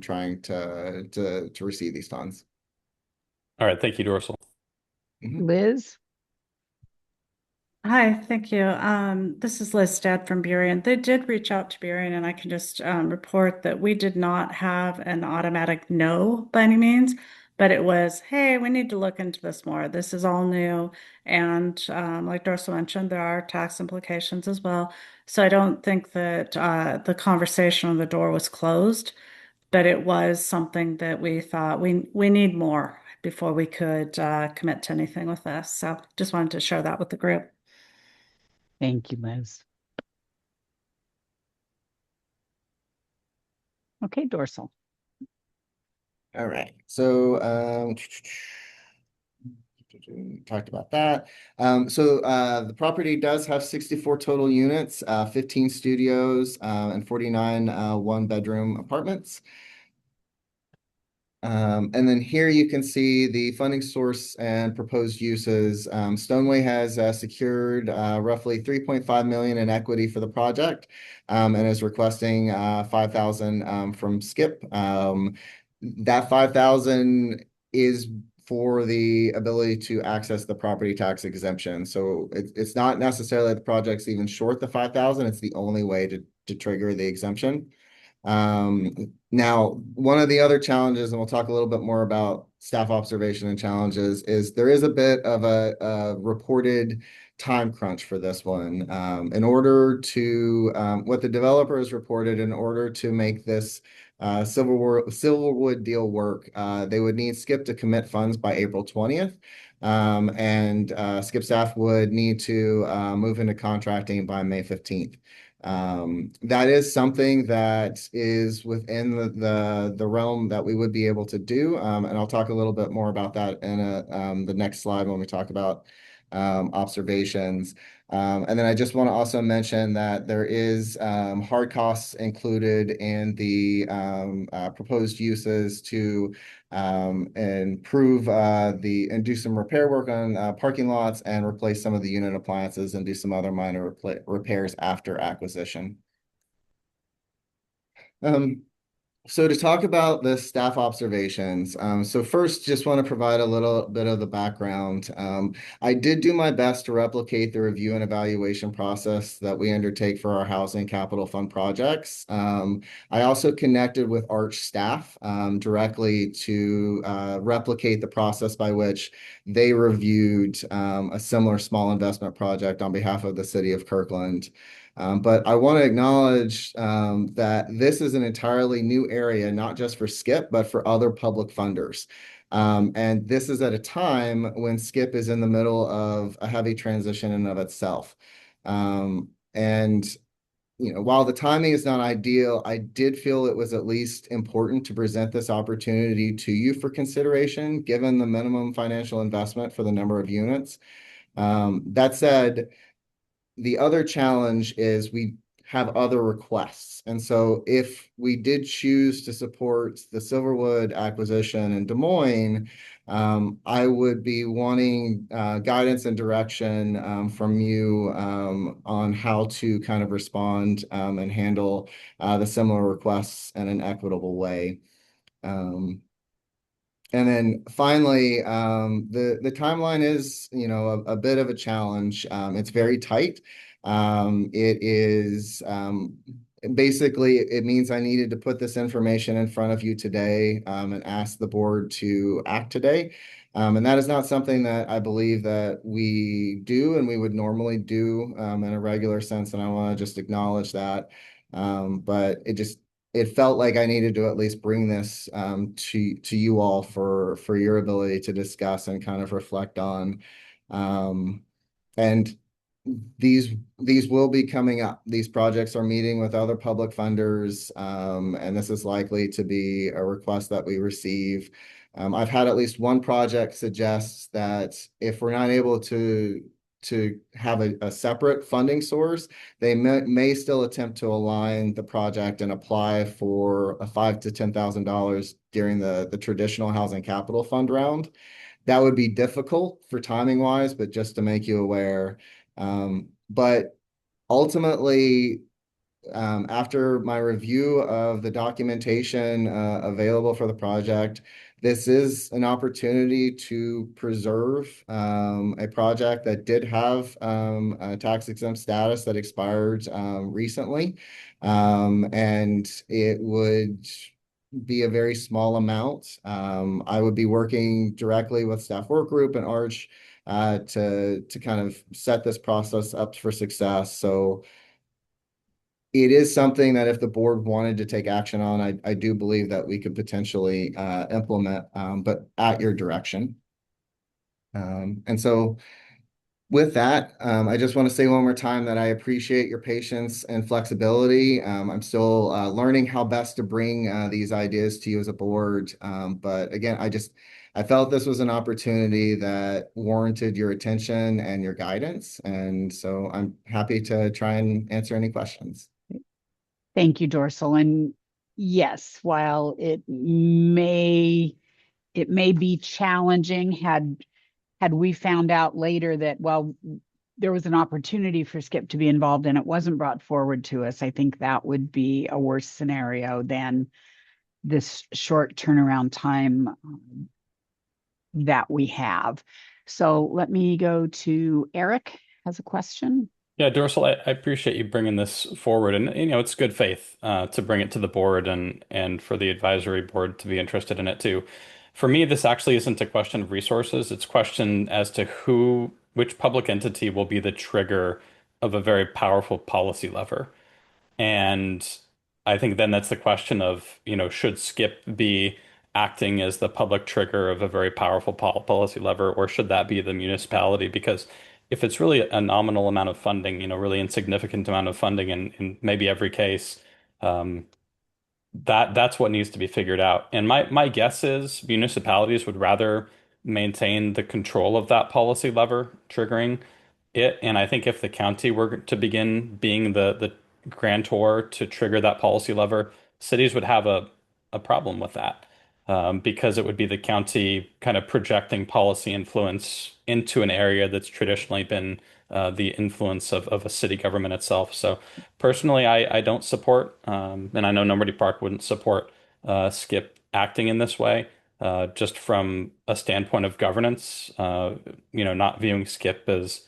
trying to receive these funds. All right, thank you, Dorsal. Liz? Hi, thank you. This is Liz Stead from Burien. They did reach out to Burien, and I can just report that we did not have an automatic no by any means, but it was, hey, we need to look into this more. This is all new. And like Dorsal mentioned, there are tax implications as well. So I don't think that the conversation on the door was closed, but it was something that we thought we need more before we could commit to anything with this. So just wanted to share that with the group. Thank you, Liz. Okay, Dorsal. All right. So talked about that. So the property does have 64 total units, 15 studios, and 49 one-bedroom apartments. And then here you can see the funding source and proposed uses. Stoneway has secured roughly 3.5 million in equity for the project, and is requesting 5,000 from Skip. That 5,000 is for the ability to access the property tax exemption. So it's not necessarily the project's even short the 5,000. It's the only way to trigger the exemption. Now, one of the other challenges, and we'll talk a little bit more about staff observation and challenges, is there is a bit of a reported time crunch for this one. In order to, what the developer has reported, in order to make this Silverwood deal work, they would need Skip to commit funds by April 20th. And Skip staff would need to move into contracting by May 15th. That is something that is within the realm that we would be able to do. And I'll talk a little bit more about that in the next slide when we talk about observations. And then I just want to also mention that there is hard costs included in the proposed uses to improve and do some repair work on parking lots and replace some of the unit appliances and do some other minor repairs after acquisition. So to talk about the staff observations, so first just want to provide a little bit of the background. I did do my best to replicate the review and evaluation process that we undertake for our housing capital fund projects. I also connected with Arch staff directly to replicate the process by which they reviewed a similar small investment project on behalf of the city of Kirkland. But I want to acknowledge that this is an entirely new area, not just for Skip, but for other public funders. And this is at a time when Skip is in the middle of a heavy transition in and of itself. And while the timing is not ideal, I did feel it was at least important to present this opportunity to you for consideration, given the minimum financial investment for the number of units. That said, the other challenge is we have other requests. And so if we did choose to support the Silverwood acquisition in Des Moines, I would be wanting guidance and direction from you on how to kind of respond and handle the similar requests in an equitable way. And then finally, the timeline is, a bit of a challenge. It's very tight. It is basically, it means I needed to put this information in front of you today and ask the board to act today. And that is not something that I believe that we do and we would normally do in a regular sense. And I want to just acknowledge that. But it felt like I needed to at least bring this to you all for your ability to discuss and kind of reflect on. And these will be coming up. These projects are meeting with other public funders, and this is likely to be a request that we receive. I've had at least one project suggest that if we're not able to have a separate funding source, they may still attempt to align the project and apply for a $5,000 to $10,000 during the traditional housing capital fund round. That would be difficult for timing wise, but just to make you aware. But ultimately, after my review of the documentation available for the project, this is an opportunity to preserve a project that did have a tax exempt status that expired recently. And it would be a very small amount. I would be working directly with staff work group and Arch to kind of set this process up for success. So it is something that if the board wanted to take action on, I do believe that we could potentially implement, but at your direction. And so with that, I just want to say one more time that I appreciate your patience and flexibility. I'm still learning how best to bring these ideas to you as a board. But again, I felt this was an opportunity that warranted your attention and your guidance. And so I'm happy to try and answer any questions. Thank you, Dorsal. And yes, while it may be challenging, had we found out later that, well, there was an opportunity for Skip to be involved and it wasn't brought forward to us, I think that would be a worse scenario than this short turnaround time that we have. So let me go to Eric has a question. Yeah, Dorsal, I appreciate you bringing this forward, and it's good faith to bring it to the board and for the advisory board to be interested in it too. For me, this actually isn't a question of resources. It's a question as to which public entity will be the trigger of a very powerful policy lever. And I think then that's the question of, should Skip be acting as the public trigger of a very powerful policy lever, or should that be the municipality? Because if it's really a nominal amount of funding, really insignificant amount of funding in maybe every case, um, that's what needs to be figured out. And my guess is municipalities would rather maintain the control of that policy lever triggering it. And I think if the county were to begin being the grantor to trigger that policy lever, cities would have a problem with that. Because it would be the county kind of projecting policy influence into an area that's traditionally been the influence of a city government itself. So personally, I don't support, and I know Normandy Park wouldn't support Skip acting in this way, just from a standpoint of governance, not viewing Skip as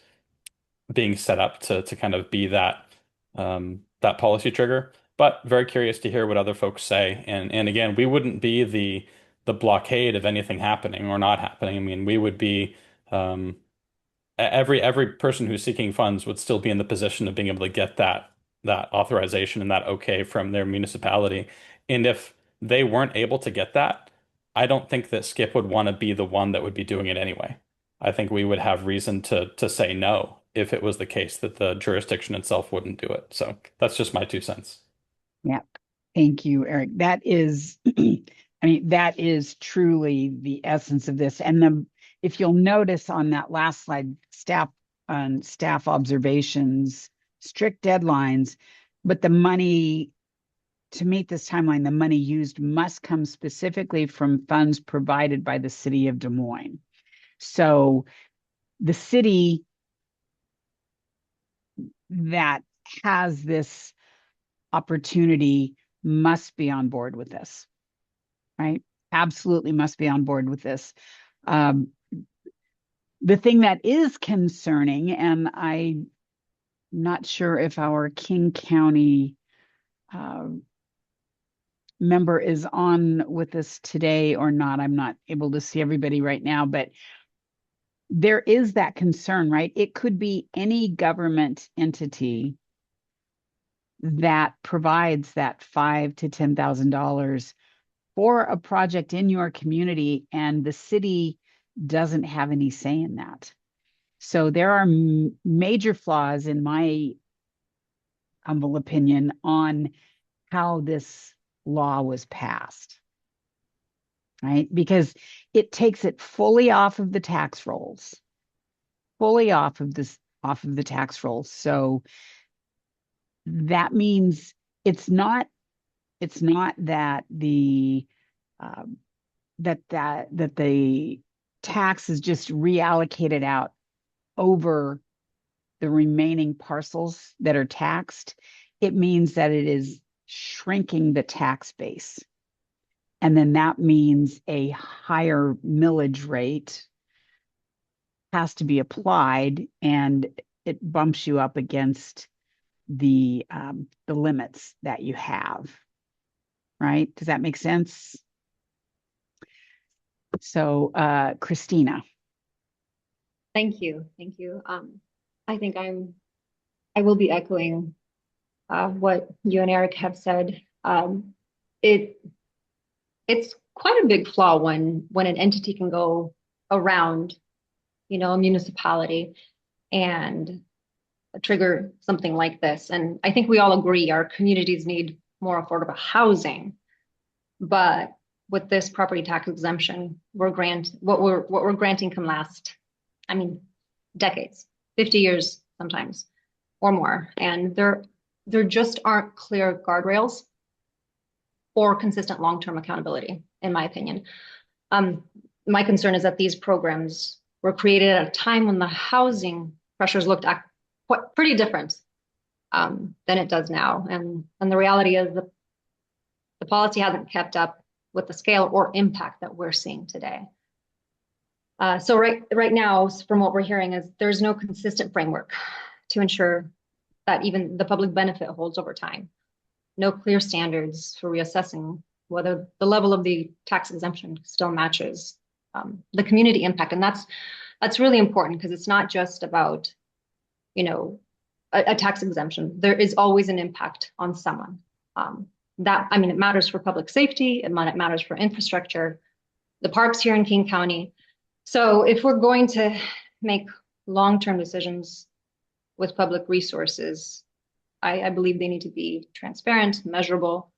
being set up to kind of be that policy trigger. But very curious to hear what other folks say. And again, we wouldn't be the blockade of anything happening or not happening. I mean, we would be every person who's seeking funds would still be in the position of being able to get that authorization and that okay from their municipality. And if they weren't able to get that, I don't think that Skip would want to be the one that would be doing it anyway. I think we would have reason to say no if it was the case that the jurisdiction itself wouldn't do it. So that's just my 2 cents. Yeah. Thank you, Eric. That is, I mean, that is truly the essence of this. And if you'll notice on that last slide, staff observations, strict deadlines, but the money to meet this timeline, the money used must come specifically from funds provided by the city of Des Moines. So the city that has this opportunity must be on board with this, right? Absolutely must be on board with this. The thing that is concerning, and I'm not sure if our King County member is on with us today or not. I'm not able to see everybody right now, but there is that concern, right? It could be any government entity that provides that $5,000 to $10,000 for a project in your community, and the city doesn't have any say in that. So there are major flaws, in my humble opinion, on how this law was passed, right? Because it takes it fully off of the tax rolls, fully off of the tax rolls. So that means it's not that the that the tax is just reallocated out over the remaining parcels that are taxed. It means that it is shrinking the tax base. And then that means a higher millage rate has to be applied, and it bumps you up against the limits that you have, right? Does that make sense? So, Christina. Thank you. I think I will be echoing what you and Eric have said. It's quite a big flaw when an entity can go around, a municipality and trigger something like this. And I think we all agree our communities need more affordable housing. But with this property tax exemption, what we're granting can last, decades, 50 years sometimes or more. And there just aren't clear guardrails or consistent long-term accountability, in my opinion. My concern is that these programs were created at a time when the housing pressures looked pretty different than it does now. And the reality is the policy hasn't kept up with the scale or impact that we're seeing today. So right now, from what we're hearing, is there's no consistent framework to ensure that even the public benefit holds over time. No clear standards for reassessing whether the level of the tax exemption still matches the community impact. And that's really important because it's not just about, you know, a tax exemption. There is always an impact on someone. It matters for public safety, it matters for infrastructure, the parks here in King County. So if we're going to make long-term decisions with public resources, I believe they need to be transparent, measurable,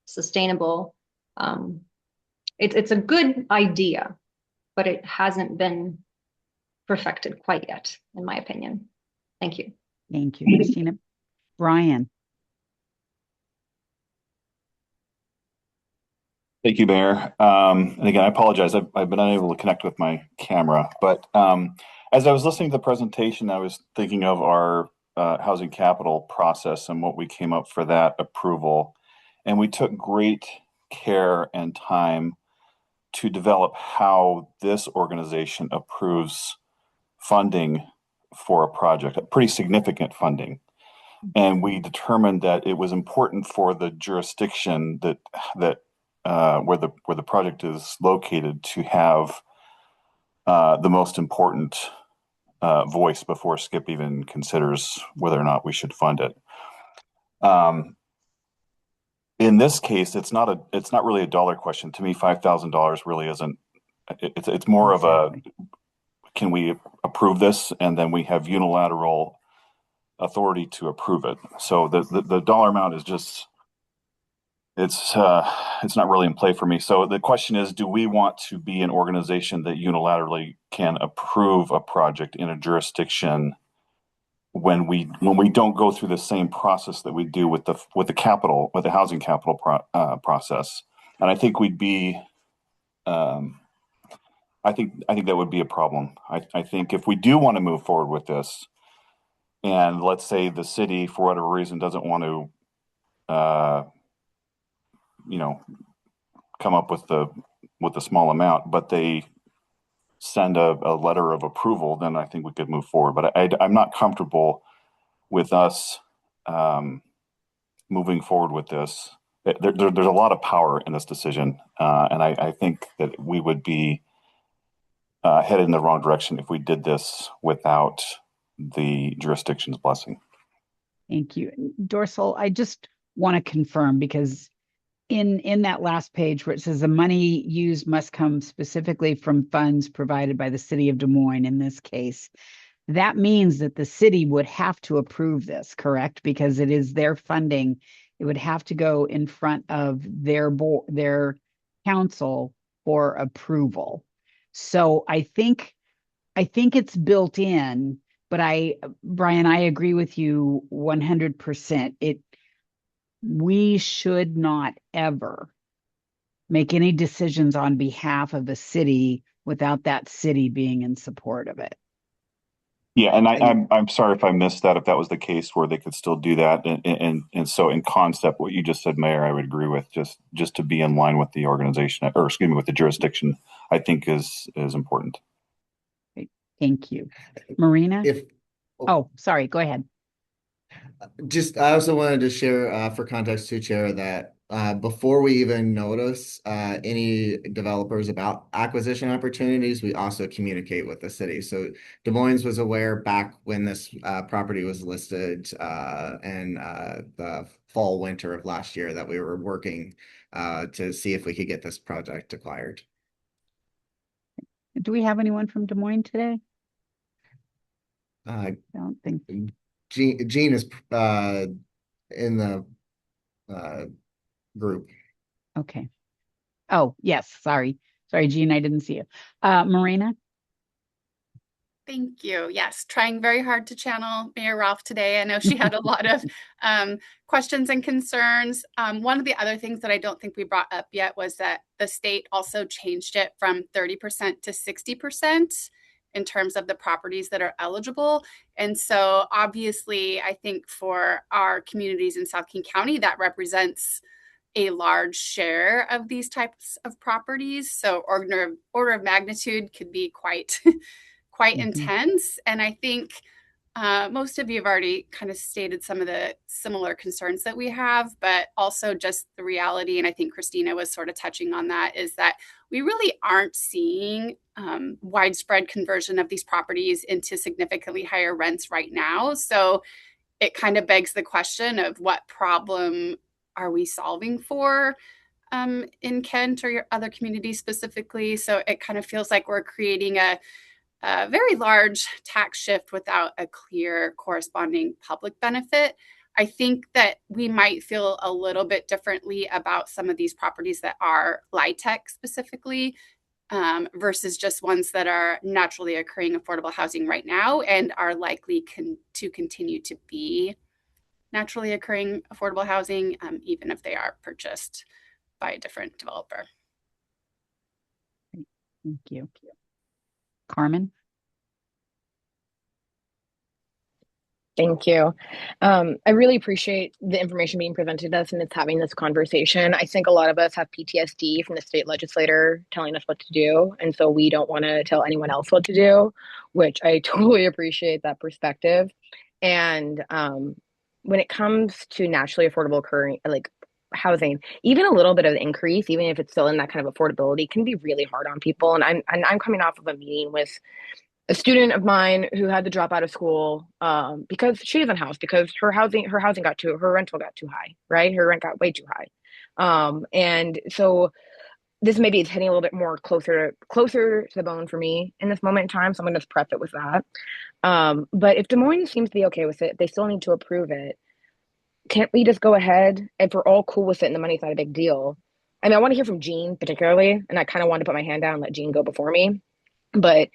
sustainable. It's a good idea, but it hasn't been perfected quite yet, in my opinion. Thank you. Thank you, Christina. Brian. Thank you, Mayor. And again, I apologize. I've been unable to connect with my camera, but as I was listening to the presentation, I was thinking of our housing capital process and what we came up for that approval. And we took great care and time to develop how this organization approves funding for a project, a pretty significant funding. And we determined that it was important for the jurisdiction that where the project is located to have the most important voice before Skip even considers whether or not we should fund it. In this case, it's not really a dollar question. To me, $5,000 really isn't. It's more of a, can we approve this, and then we have unilateral authority to approve it. So the dollar amount is just, it's not really in play for me. So the question is, do we want to be an organization that unilaterally can approve a project in a jurisdiction when we don't go through the same process that we do with the housing capital process? And I think we'd be, I think that would be a problem. I think if we do want to move forward with this, and let's say the city, for whatever reason, doesn't want to, come up with the small amount, but they send a letter of approval, then I think we could move forward. But I'm not comfortable with us moving forward with this. There's a lot of power in this decision, and I think that we would be headed in the wrong direction if we did this without the jurisdiction's blessing. Thank you. Dorsal, I just want to confirm, because in that last page where it says the money used must come specifically from funds provided by the city of Des Moines, in this case, that means that the city would have to approve this, correct? Because it is their funding. It would have to go in front of their board, their council, for approval. So I think it's built in, but Brian, I agree with you 100%. We should not ever make any decisions on behalf of the city without that city being in support of it. Yeah, and I'm sorry if I missed that, if that was the case where they could still do that. And so in concept, what you just said, Mayor, I would agree with, just to be in line with the organization, or excuse me, with the jurisdiction, I think is important. Great. Thank you. Marina? Sorry, go ahead. I also wanted to share for context too, Chair, that before we even notice any developers about acquisition opportunities, we also communicate with the city. So Des Moines was aware back when this property was listed in the fall, winter of last year, that we were working to see if we could get this project acquired. Do we have anyone from Des Moines today? I don't think. Jean is in the group. Okay. Oh, yes. Sorry, Jean, I didn't see you. Marina? Thank you. Yes, trying very hard to channel Mayor Rolfe today. I know she had a lot of questions and concerns. One of the other things that I don't think we brought up yet was that the state also changed it from 30% to 60% in terms of the properties that are eligible. And so obviously, I think for our communities in South King County, that represents a large share of these types of properties. So order of magnitude could be quite intense. And I think Most of you have already kind of stated some of the similar concerns that we have, but also just the reality, and I think Christina was sort of touching on that, is that we really aren't seeing widespread conversion of these properties into significantly higher rents right now. So it kind of begs the question of what problem are we solving for in Kent or your other communities specifically. So it kind of feels like we're creating a very large tax shift without a clear corresponding public benefit. I think that we might feel a little bit differently about some of these properties that are LIHTC specifically versus just ones that are naturally occurring affordable housing right now and are likely to continue to be naturally occurring affordable housing, even if they are purchased by a different developer. Thank you. Carmen? Thank you. I really appreciate the information being presented to us and it's having this conversation. I think a lot of us have PTSD from the state legislator telling us what to do. And so we don't want to tell anyone else what to do, which I totally appreciate that perspective. And when it comes to naturally affordable occurring, like housing, even a little bit of increase, even if it's still in that kind of affordability, can be really hard on people. And I'm coming off of a meeting with a student of mine who had to drop out of school because she isn't housed because her rental got too high, right? Her rent got way too high. And so this maybe is hitting a little bit more closer to the bone for me in this moment in time. So I'm going to prep it with that. But if Des Moines seems to be okay with it, they still need to approve it. Can't we just go ahead if we're all cool with it and the money's not a big deal? I mean, I want to hear from Jean particularly, and I kind of want to put my hand down and let Jean go before me. But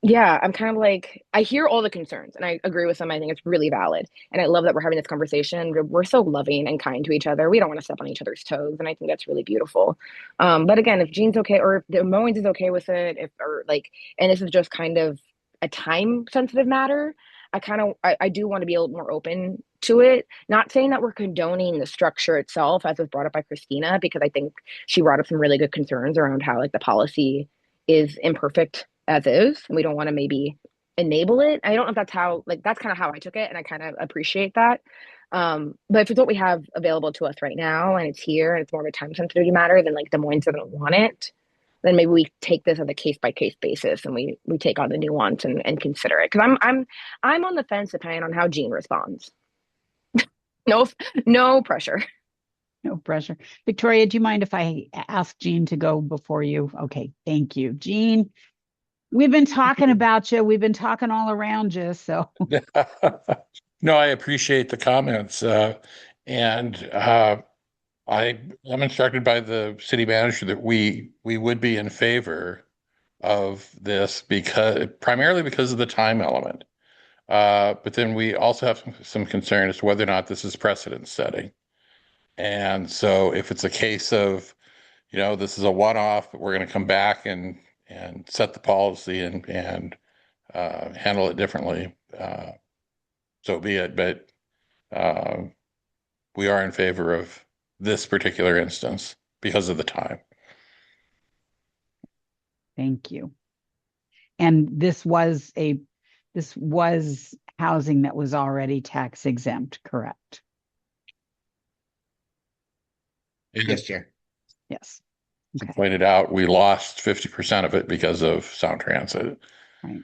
yeah, I'm kind of like, I hear all the concerns and I agree with them. I think it's really valid. And I love that we're having this conversation. We're so loving and kind to each other. We don't want to step on each other's toes. And I think that's really beautiful. But again, if Jean's okay, or if Des Moines is okay with it, and this is just kind of a time sensitive matter, I do want to be a little more open to it. Not saying that we're condoning the structure itself, as was brought up by Christina, because I think she brought up some really good concerns around how like the policy is imperfect as is, and we don't want to maybe enable it. I don't know if that's how, like, that's kind of how I took it, and I kind of appreciate that. But if it's what we have available to us right now, and it's here, and it's more of a time sensitivity matter, then like Des Moines doesn't want it, then maybe we take this on a case by case basis, and we take on the nuance and consider it. Because I'm on the fence depending on how Jean responds. No pressure. No pressure. Victoria, do you mind if I ask Jean to go before you? Okay, thank you. Jean, we've been talking about you. We've been talking all around you, so. No, I appreciate the comments. And I'm instructed by the city manager that we would be in favor of this primarily because of the time element. But then we also have some concern as to whether or not this is precedent setting. And so if it's a case of, this is a one-off, but we're going to come back and set the policy and handle it differently, so be it. But we are in favor of this particular instance because of the time. Thank you. And this was housing that was already tax exempt, correct? Yes, Chair. Yes. Okay. Pointed out, we lost 50% of it because of Sound Transit. Right.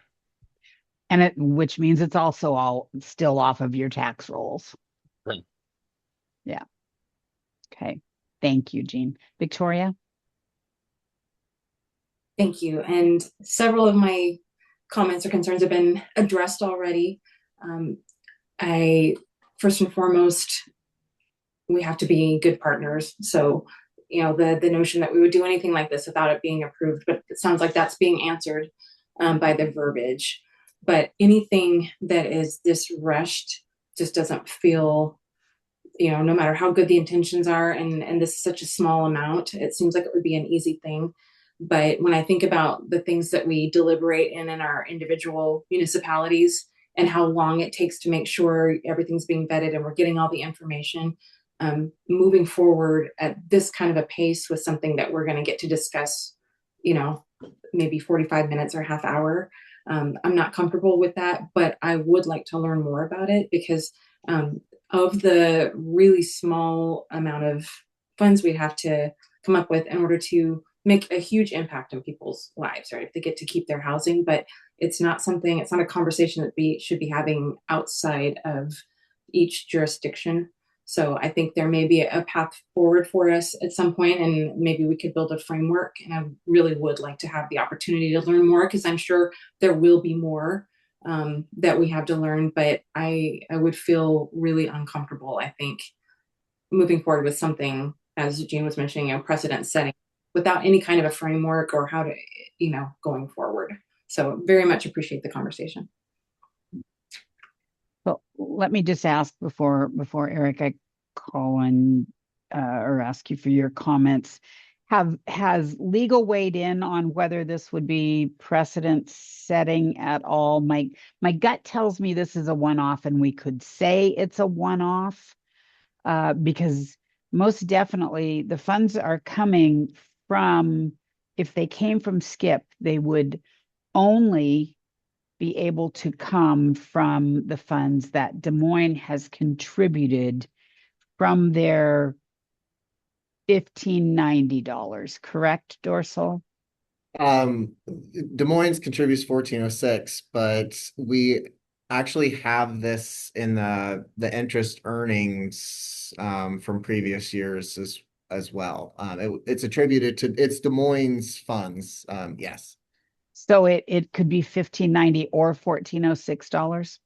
And which means it's also all still off of your tax rolls. Right. Yeah. Okay. Thank you, Jean. Victoria? Thank you. And several of my comments or concerns have been addressed already. First and foremost, we have to be good partners. So, the notion that we would do anything like this without it being approved, but it sounds like that's being answered by the verbiage. But anything that is this rushed just doesn't feel, no matter how good the intentions are, and this is such a small amount, it seems like it would be an easy thing. But when I think about the things that we deliberate in our individual municipalities and how long it takes to make sure everything's being vetted and we're getting all the information, moving forward at this kind of a pace with something that we're going to get to discuss, maybe 45 minutes or half hour. I'm not comfortable with that, but I would like to learn more about it because of the really small amount of funds we have to come up with in order to make a huge impact on people's lives, right? If they get to keep their housing, but it's not a conversation that we should be having outside of each jurisdiction. So I think there may be a path forward for us at some point, and maybe we could build a framework. And I really would like to have the opportunity to learn more because I'm sure there will be more that we have to learn. But I would feel really uncomfortable, I think, moving forward with something, as Jean was mentioning, precedent setting without any kind of a framework or how to, going forward. So very much appreciate the conversation. Well, let me just ask before Eric, I call on or ask you for your comments. Has legal weighed in on whether this would be precedent setting at all? My gut tells me this is a one-off, and we could say it's a one-off because most definitely the funds are coming from, if they came from SKIP, they would only be able to come from the funds that Des Moines has contributed from their $1,590, correct, Dorsal? Des Moines contributes 1406, but we actually have this in the interest earnings from previous years as well. It's attributed to Des Moines funds. Yes. So it could be $1,590 or $1,406.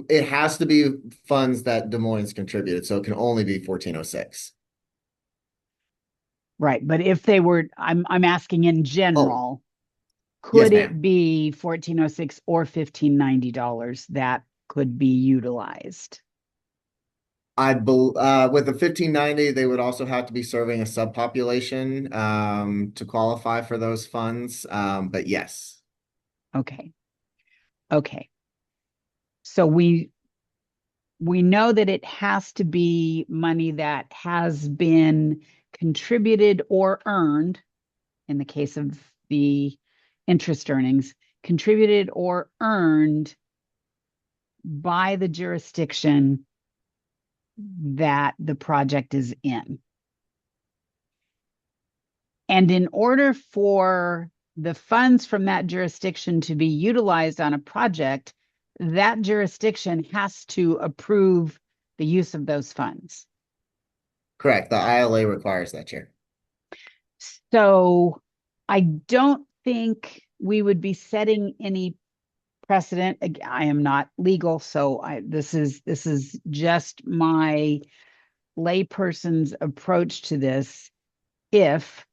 It has to be funds that Des Moines contributed, so it can only be 1406. Right, but if they were, I'm asking in general, could Yes, it be $1,406 or $1,590 that could be utilized? With the 1590, they would also have to be serving a subpopulation to qualify for those funds. But yes. Okay. So we know that it has to be money that has been contributed or earned, in the case of the interest earnings, contributed or earned by the jurisdiction that the project is in. And in order for the funds from that jurisdiction to be utilized on a project, that jurisdiction has to approve the use of those funds. Correct. The ILA requires that, Chair. So I don't think we would be setting any precedent. I am not legal, so this is just my layperson's approach to this. If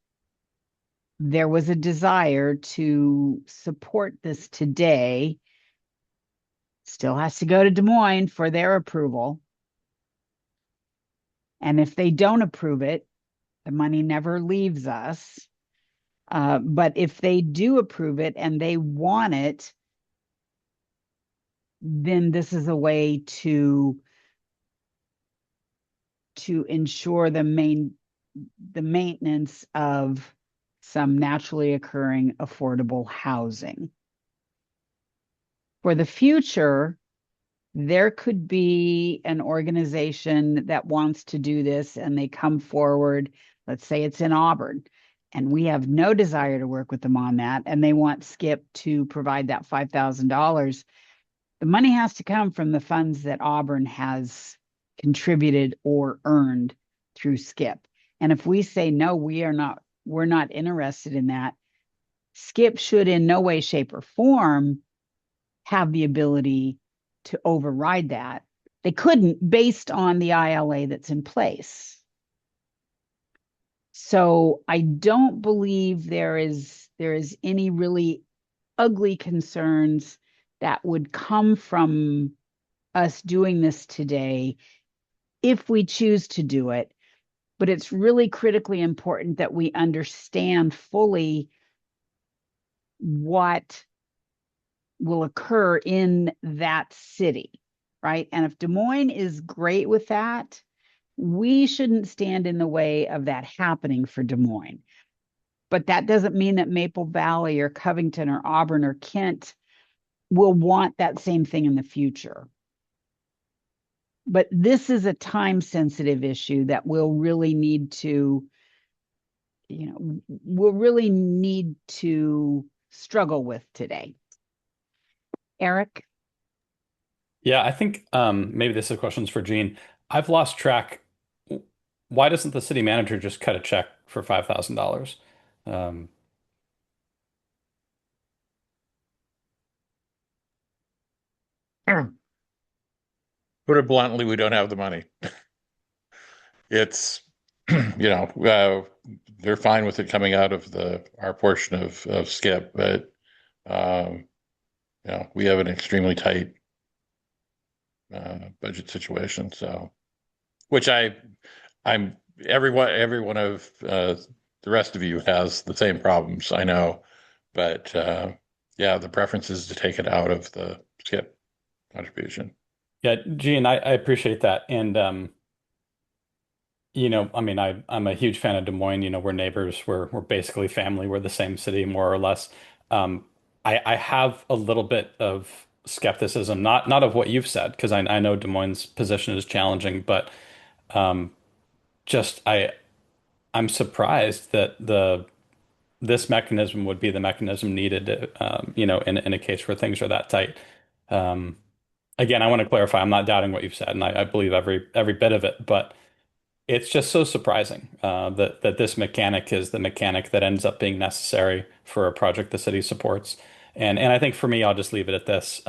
there was a desire to support this today, still has to go to Des Moines for their approval. And if they don't approve it, the money never leaves us. But if they do approve it and they want it, then this is a way to ensure the maintenance of some naturally occurring affordable housing. For the future, there could be an organization that wants to do this and they come forward, let's say it's in Auburn, and we have no desire to work with them on that, and they want SKIP to provide that $5,000. The money has to come from the funds that Auburn has contributed or earned through SKIP. And if we say, no, we're not interested in that, SKIP should in no way, shape, or form have the ability to override that. They couldn't based on the ILA that's in place. So I don't believe there is any really ugly concerns that would come from us doing this today if we choose to do it. But it's really critically important that we understand fully what will occur in that city, right? And if Des Moines is great with that, we shouldn't stand in the way of that happening for Des Moines. but that doesn't mean that Maple Valley or Covington or Auburn or Kent will want that same thing in the future. But this is a time sensitive issue that we'll really need to, we'll really need to struggle with today. Eric? Yeah, I think maybe this is questions for Jean. I've lost track. Why doesn't the city manager just cut a check for $5,000? Put it bluntly, we don't have the money. It's, they're fine with it coming out of our portion of SKIP, but we have an extremely tight budget situation. So, which I'm every one of the rest of you has the same problems, I know, but yeah, the preference is to take it out of the SKIP contribution. Yeah, Jean, I appreciate that. And I mean, I'm a huge fan of Des Moines. We're neighbors. We're basically family. We're the same city, more or less. I have a little bit of skepticism, not of what you've said, because I know Des Moines' position is challenging, but just I'm surprised that this mechanism would be the mechanism needed, in a case where things are that tight. Again, I want to clarify, I'm not doubting what you've said, and I believe every bit of it, but it's just so surprising that this mechanic is the mechanic that ends up being necessary for a project the city supports. And I think for me, I'll just leave it at this.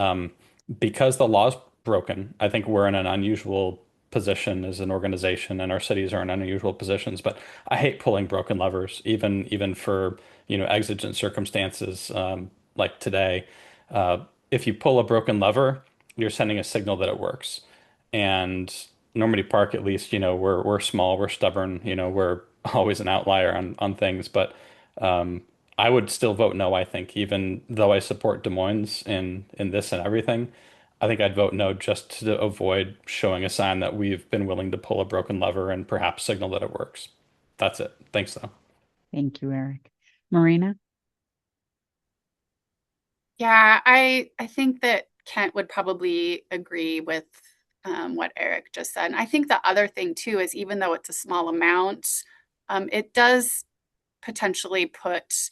Because the law's broken, I think we're in an unusual position as an organization, and our cities are in unusual positions. But I hate pulling broken levers, even for exigent circumstances like today. If you pull a broken lever, you're sending a signal that it works. And Normandy Park, at least, we're small, we're stubborn, we're always an outlier on things. But I would still vote no, I think, even though I support Des Moines in this and everything. I think I'd vote no just to avoid showing a sign that we've been willing to pull a broken lever and perhaps signal that it works. That's it. Thanks, though. Thank you, Eric. Marina? Yeah, I think that Kent would probably agree with what Eric just said. And I think the other thing too is, even though it's a small amount, it does potentially put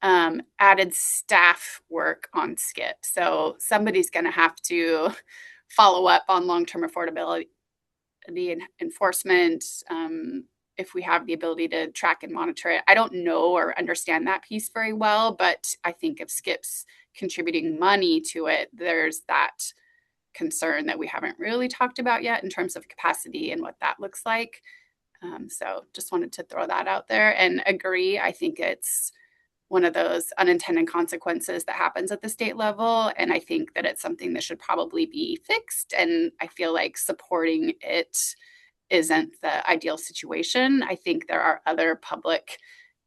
added staff work on SKIP. So somebody's going to have to follow up on long-term affordability and enforcement. If we have the ability to track and monitor it, I don't know or understand that piece very well, but I think if SKIP's contributing money to it, there's that concern that we haven't really talked about yet in terms of capacity and what that looks like. So just wanted to throw that out there and agree. I think it's one of those unintended consequences that happens at the state level. And I think that it's something that should probably be fixed. And I feel like supporting it isn't the ideal situation. I think there are other public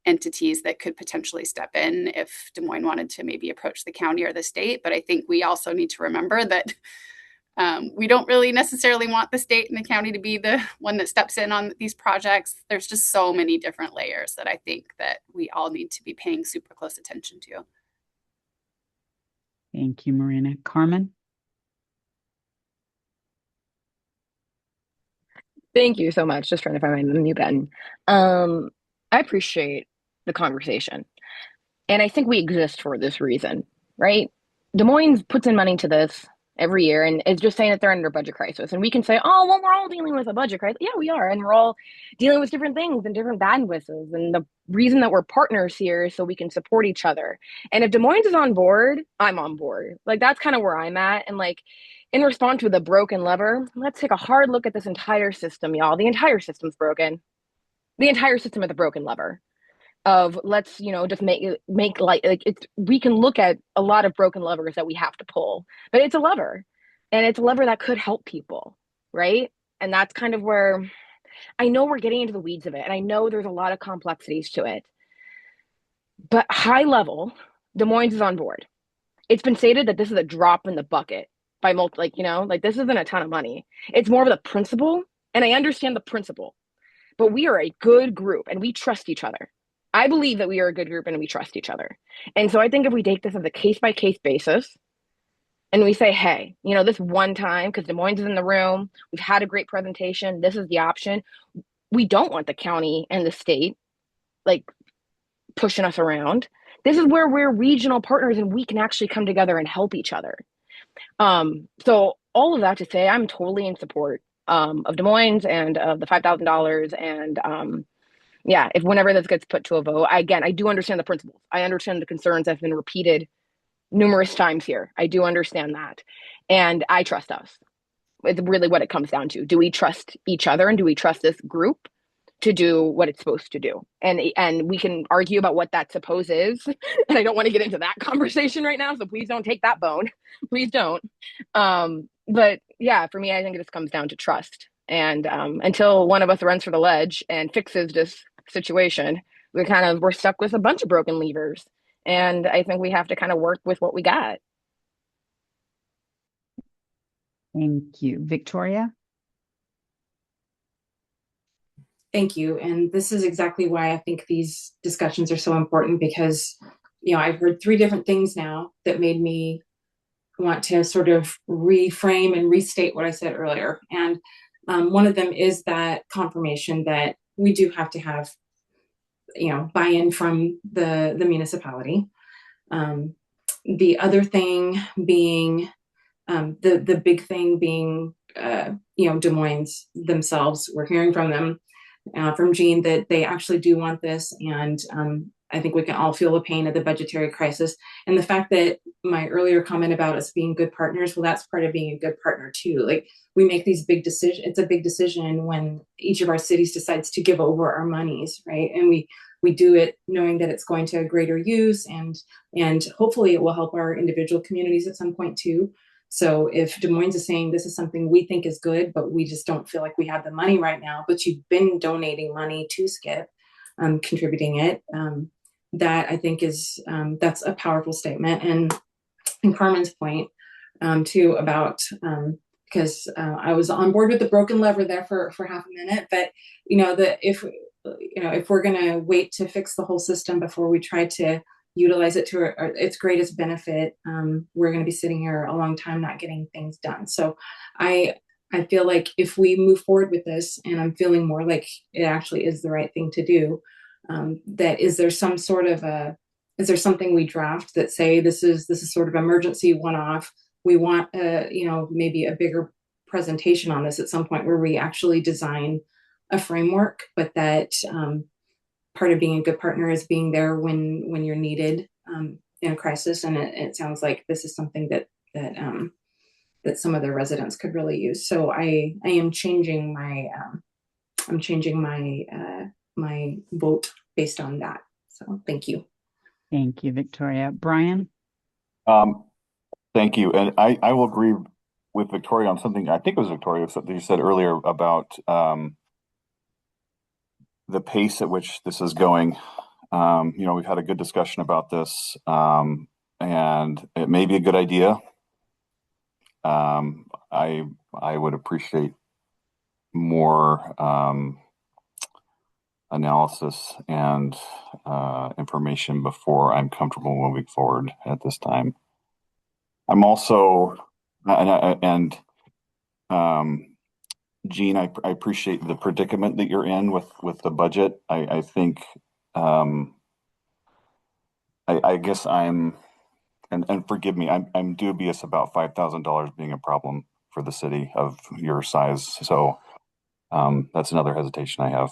entities that could potentially step in if Des Moines wanted to maybe approach the county or the state. But I think we also need to remember that we don't really necessarily want the state and the county to be the one that steps in on these projects. There's just so many different layers that I think that we all need to be paying super close attention to. Thank you, Marina. Carmen? Thank you so much. Just trying to find my mute button. I appreciate the conversation. And I think we exist for this reason, right? Des Moines puts in money to this every year and is just saying that they're under a budget crisis. And we can say, oh, well, we're all dealing with a budget crisis. Yeah, we are. And we're all dealing with different things and different bandwidths. And the reason that we're partners here is so we can support each other. And if Des Moines is on board, I'm on board. Like, that's kind of where I'm at. And like, in response to the broken lever, let's take a hard look at this entire system, y'all. The entire system's broken. The entire system is a broken lever. Of let's just make like it's, we can look at a lot of broken levers that we have to pull, but it's a lever, and it's a lever that could help people, right? And that's kind of where I know we're getting into the weeds of it, and I know there's a lot of complexities to it, but high level, Des Moines is on board. It's been stated that this is a drop in the bucket by this isn't a ton of money. It's more of the principle, and I understand the principle, but we are a good group and we trust each other. I believe that we are a good group and we trust each other. And so I think if we take this as a case by case basis and we say, hey, you know, this one time, because Des Moines is in the room, we've had a great presentation, this is the option. We don't want the county and the state like pushing us around. This is where we're regional partners and we can actually come together and help each other. So all of that to say, I'm totally in support of Des Moines and of the $5,000. And yeah, if whenever this gets put to a vote, I do understand the principles. I understand the concerns that have been repeated numerous times here. I do understand that. And I trust us. It's really what it comes down to. Do we trust each other and do we trust this group to do what it's supposed to do? And we can argue about what that suppose is. And I don't want to get into that conversation right now. So please don't take that bone. Please don't. But yeah, for me, I think it just comes down to trust. And until one of us runs for the ledge and fixes this situation, we're stuck with a bunch of broken levers. And I think we have to kind of work with what we got. Thank you. Victoria? Thank you. And this is exactly why I think these discussions are so important, because, you know, I've heard 3 different things now that made me want to sort of reframe and restate what I said earlier. And one of them is that confirmation that we do have to have, you know, buy-in from the municipality. The other thing being, the big thing being, you know, Des Moines themselves. We're hearing from them, from Jean, that they actually do want this. And I think we can all feel the pain of the budgetary crisis. And the fact that my earlier comment about us being good partners, well, that's part of being a good partner too. Like, we make these big decisions. It's a big decision when each of our cities decides to give over our monies, right? And we do it knowing that it's going to a greater use, and hopefully it will help our individual communities at some point too. So if Des Moines is saying this is something we think is good, but we just don't feel like we have the money right now, but you've been donating money to SKIP, contributing it, that I think is, that's a powerful statement. And Carmen's point too about, because I was on board with the broken lever there for half a minute, but you know, if we're going to wait to fix the whole system before we try to utilize it to its greatest benefit, we're going to be sitting here a long time not getting things done. So I feel like if we move forward with this, and I'm feeling more like it actually is the right thing to do, that is there something we draft that say this is sort of emergency one-off. We want you know, maybe a bigger presentation on this at some point where we actually design a framework, but that part of being a good partner is being there when you're needed in a crisis. And it sounds like this is something that some of the residents could really use. So I am changing my vote based on that. So thank you. Thank you, Victoria. Brian? Thank you. And I will agree with Victoria on something. I think it was Victoria, something you said earlier about the pace at which this is going. You know, we've had a good discussion about this, and it may be a good idea. I would appreciate more analysis and information before I'm comfortable moving forward at this time. I'm also, Jean, I appreciate the predicament that you're in with the budget. I think, I guess and forgive me, I'm dubious about $5,000 being a problem for the city of your size. So that's another hesitation I have.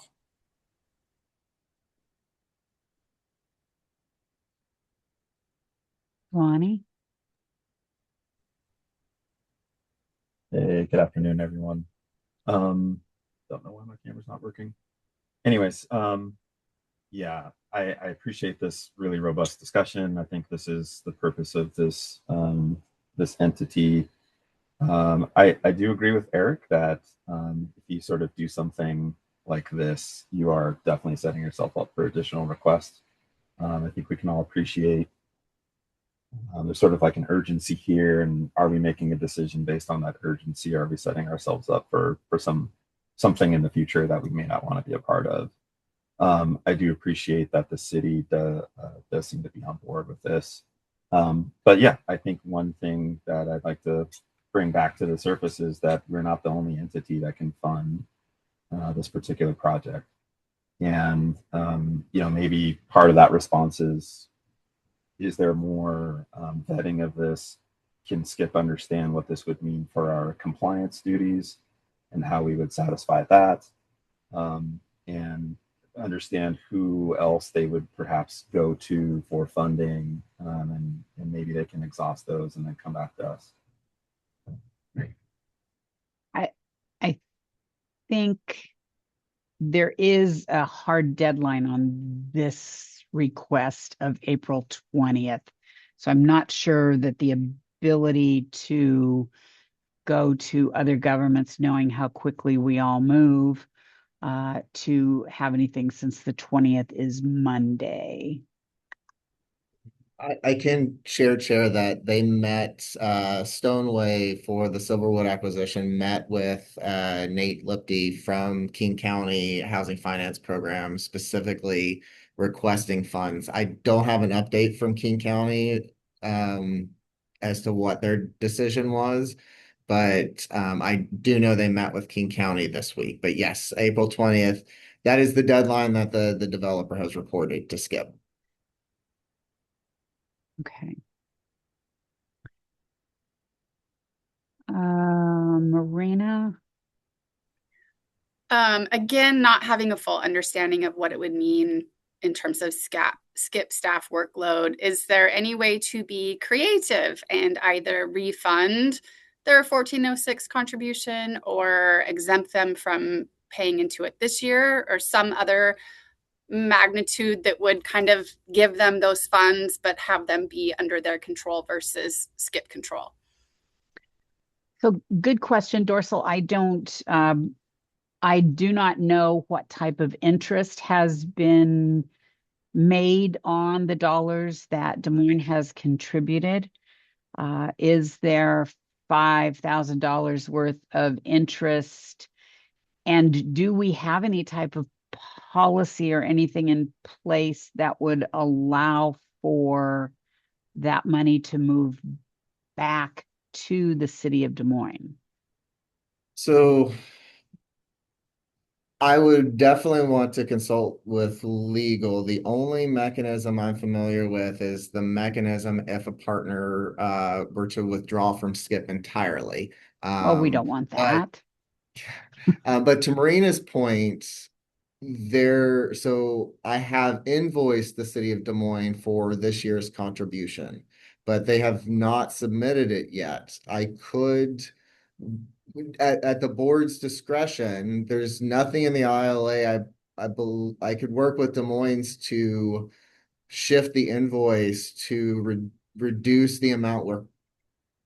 Lonnie? Hey, good afternoon, everyone. Don't know why my camera's not working. Anyways, yeah, I appreciate this really robust discussion. I think this is the purpose of this this entity. I do agree with Eric that if you sort of do something like this, you are definitely setting yourself up for additional requests. I think we can all appreciate there's sort of like an urgency here, and are we making a decision based on that urgency? Are we setting ourselves up for something in the future that we may not want to be a part of? I do appreciate that the city does seem to be on board with this. But yeah, I think one thing that I'd like to bring back to the surface is that we're not the only entity that can fund this particular project. And maybe part of that response is there more vetting of this? Can Skip understand what this would mean for our compliance duties and how we would satisfy that? And understand who else they would perhaps go to for funding, and maybe they can exhaust those and then come back to us. I think there is a hard deadline on this request of April 20th. So I'm not sure that the ability to go to other governments, knowing how quickly we all move, to have anything since the 20th is Monday. I can share that they met, Stoneway for the Silverwood acquisition, met with Nate Lipke from King County Housing Finance Program, specifically requesting funds. I don't have an update from King County as to what their decision was, but I do know they met with King County this week. But yes, April 20th, that is the deadline that the developer has reported to Skip. Okay. Marina? Again, not having a full understanding of what it would mean in terms of skip staff workload. Is there any way to be creative and either refund their 1406 contribution or exempt them from paying into it this year, or some other magnitude that would kind of give them those funds but have them be under their control versus skip control? So good question, Dorsal. I do not know what type of interest has been made on the dollars that Des Moines has contributed. Is there $5,000 worth of interest? And do we have any type of policy or anything in place that would allow for that money to move back to the city of Des Moines? So I would definitely want to consult with legal. The only mechanism I'm familiar with is the mechanism if a partner were to withdraw from Skip entirely. Well, we don't want that. But to Marina's point, so I have invoiced the city of Des Moines for this year's contribution, but they have not submitted it yet. I could, at the board's discretion, there's nothing in the ILA. I could work with Des Moines to shift the invoice to reduce the amount we're.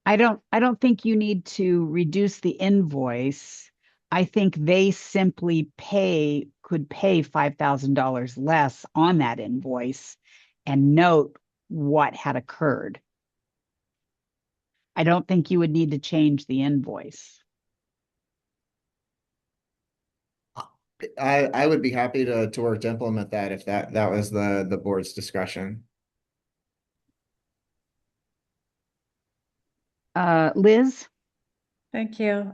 I don't think you need to reduce the invoice. I think they simply could pay $5,000 less on that invoice and note what had occurred. I don't think you would need to change the invoice. I would be happy to work to implement that if that was the board's discretion. Liz? Thank you.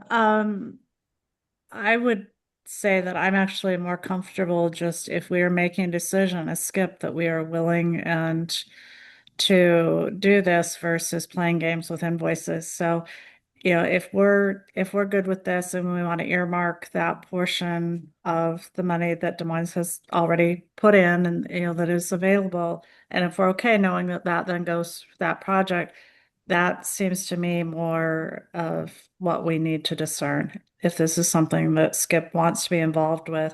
I would say that I'm actually more comfortable just if we are making a decision, a skip, that we are willing and to do this versus playing games with invoices. So, if we're good with this and we want to earmark that portion of the money that Des Moines has already put in and that is available, and if we're okay knowing that then goes for that project, that seems to me more of what we need to discern if this is something that Skip wants to be involved with,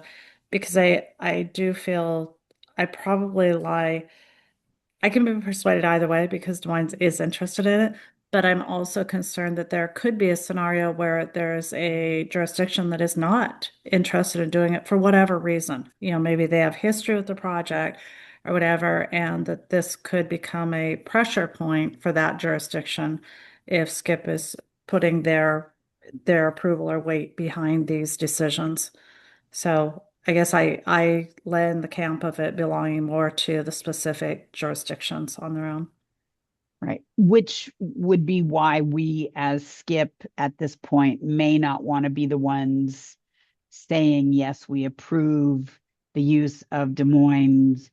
because I do feel I probably lie. I can be persuaded either way because Des Moines is interested in it, but I'm also concerned that there could be a scenario where there's a jurisdiction that is not interested in doing it for whatever reason. Maybe they have history with the project or whatever, and that this could become a pressure point for that jurisdiction if Skip is putting their approval or weight behind these decisions. So I guess I lay in the camp of it belonging more to the specific jurisdictions on their own. Right. Which would be why we as Skip at this point may not want to be the ones saying, yes, we approve the use of Des Moines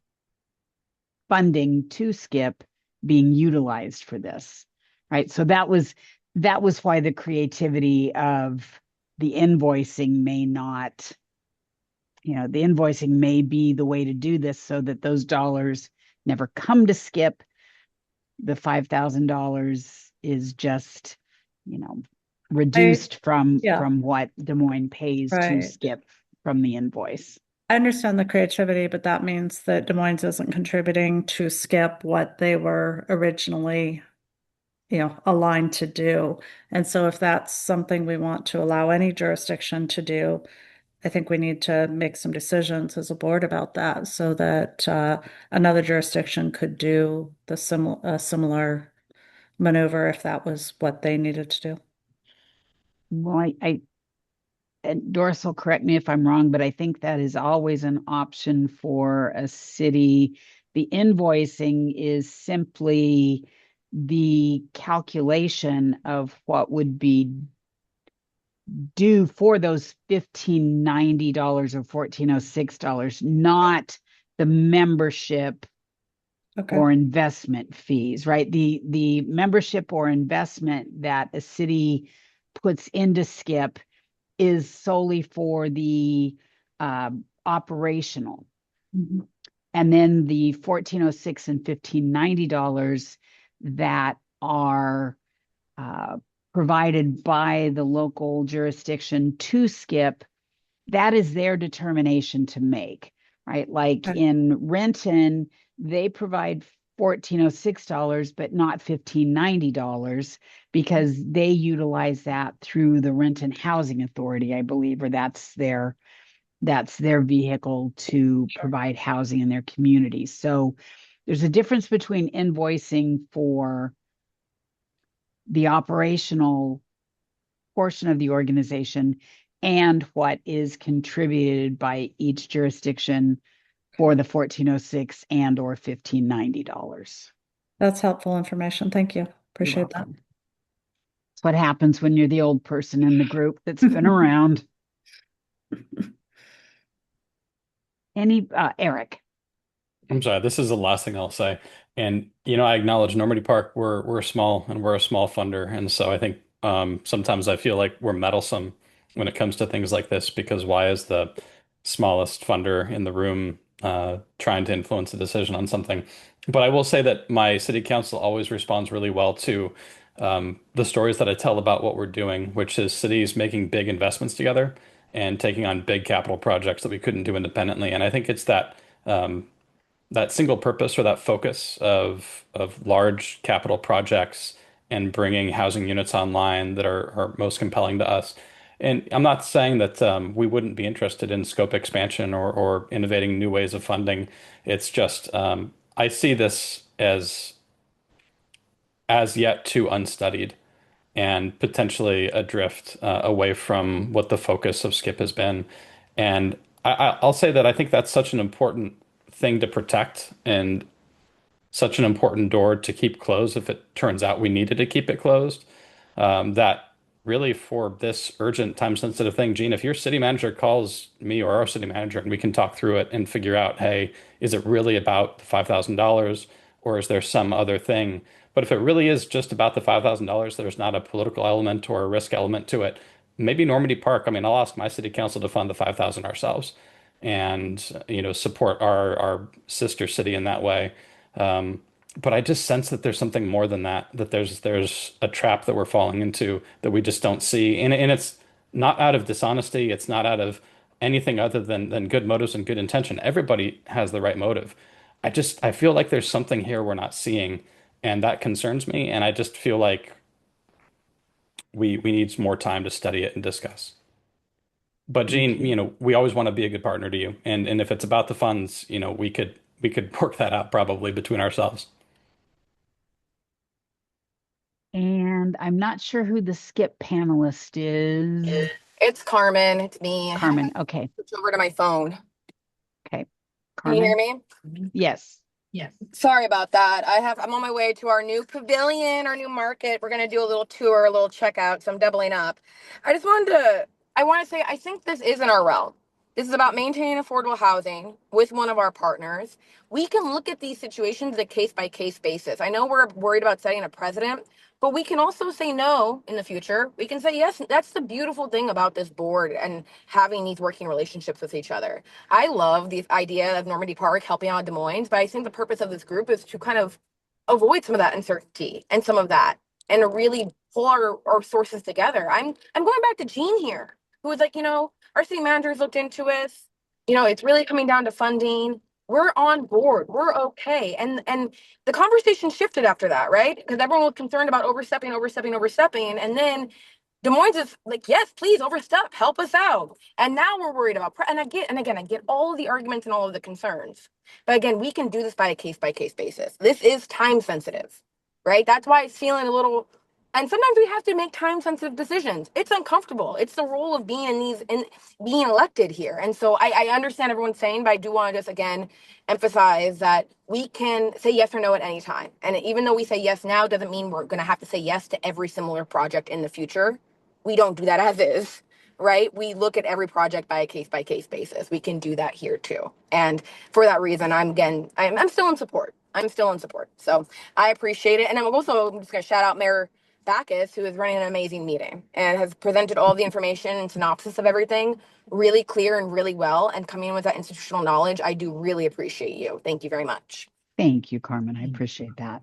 funding to Skip being utilized for this. Right. So that was why the creativity of the invoicing may not, the invoicing may be the way to do this so that those dollars never come to Skip. The $5,000 is just, reduced from what Des Moines pays to Right. Skip from the invoice. I understand the creativity, but that means that Des Moines isn't contributing to Skip what they were originally, aligned to do. And so if that's something we want to allow any jurisdiction to do, I think we need to make some decisions as a board about that so that another jurisdiction could do the similar maneuver if that was what they needed to do. Well, and Doris will correct me if I'm wrong, but I think that is always an option for a city. The invoicing is simply the calculation of what would be due for those $1,590 or $1,406, not the membership or investment fees, right? The membership or investment that a city puts into Skip is solely for the operational. And then the $1,406 and $1,590 that are provided by the local jurisdiction to Skip, that is their determination to make, right? Like in Renton, they provide $1,406, but not $1,590 because they utilize that through the Renton Housing Authority, I believe, or that's their vehicle to provide housing in their community. So there's a difference between invoicing for the operational portion of the organization and what is contributed by each jurisdiction for the $1,406 and or $1,590. That's helpful information. Thank you. Appreciate that. It's what happens when you're the old person in the group that's been around. Eric. I'm sorry, this is the last thing I'll say. And I acknowledge Normandy Park, we're small and we're a small funder. And so I think sometimes I feel like we're meddlesome when it comes to things like this, because why is the smallest funder in the room trying to influence a decision on something? But I will say that my city council always responds really well to the stories that I tell about what we're doing, which is cities making big investments together and taking on big capital projects that we couldn't do independently. And I think it's that that single purpose or that focus of large capital projects and bringing housing units online that are most compelling to us. And I'm not saying that we wouldn't be interested in scope expansion or innovating new ways of funding. It's just I see this as yet too unstudied and potentially adrift away from what the focus of Skip has been. And I'll say that I think that's such an important thing to protect and such an important door to keep closed if it turns out we needed to keep it closed. That really for this urgent time sensitive thing, Gene, if your city manager calls me or our city manager and we can talk through it and figure out, hey, is it really about the $5,000 or is there some other thing? But if it really is just about the $5,000, there's not a political element or a risk element to it. Maybe Normandy Park, I mean, I'll ask my city council to fund the 5,000 ourselves and, support our sister city in that way. But I just sense that there's something more than that, that there's a trap that we're falling into that we just don't see. And it's not out of dishonesty. It's not out of anything other than good motives and good intention. Everybody has the right motive. I feel like there's something here we're not seeing, and that concerns me. And I just feel like we need more time to study it and discuss. But Gene, we always want to be a good partner to you. And if it's about the funds, we could work that out probably between ourselves. And I'm not sure who the Skip panelist is. It's Carmen. It's me. Carmen, okay, Switch over to my phone. okay. Can you hear Carmen? me? Yes. Yes. Sorry about that. I'm on my way to our new pavilion, our new market. We're gonna do a little tour, a little checkout, so I'm doubling up. I want to say I think this is in our realm. This is about maintaining affordable housing with one of our partners. We can look at these situations a case by case basis. I know we're worried about setting a precedent, but we can also say no in the future. We can say yes. That's the beautiful thing about this board and having these working relationships with each other. I love the idea of Normandy Park helping out Des Moines, but I think the purpose of this group is to kind of avoid some of that uncertainty and some of that and to really pull our sources together. I'm going back to Jean here, who was like, our city managers looked into it. It's really coming down to funding. We're on board. We're okay. And the conversation shifted after that, right? Because everyone was concerned about overstepping. And then Des Moines is like, yes, please overstep, help us out. And now we're worried about, and I get all of the arguments and all of the concerns. But again, we can do this by a case basis. This is time sensitive, right? That's why it's feeling a little, and sometimes we have to make time sensitive decisions. It's uncomfortable. It's the role of being being elected here. And so I understand everyone's saying, but I do want to just again emphasize that we can say yes or no at any time. And even though we say yes now, doesn't mean we're going to have to say yes to every similar project in the future. We don't do that as is, right? We look at every project by a case basis. We can do that here too. And for that reason, I'm still in support. I'm still in support. So I appreciate it. And I'm just going to shout out Mayor Backus, who is running an amazing meeting and has presented all the information and synopsis of everything really clear and really well. And coming in with that institutional knowledge, I do really appreciate you. Thank you very much. Thank you, Carmen. I appreciate that.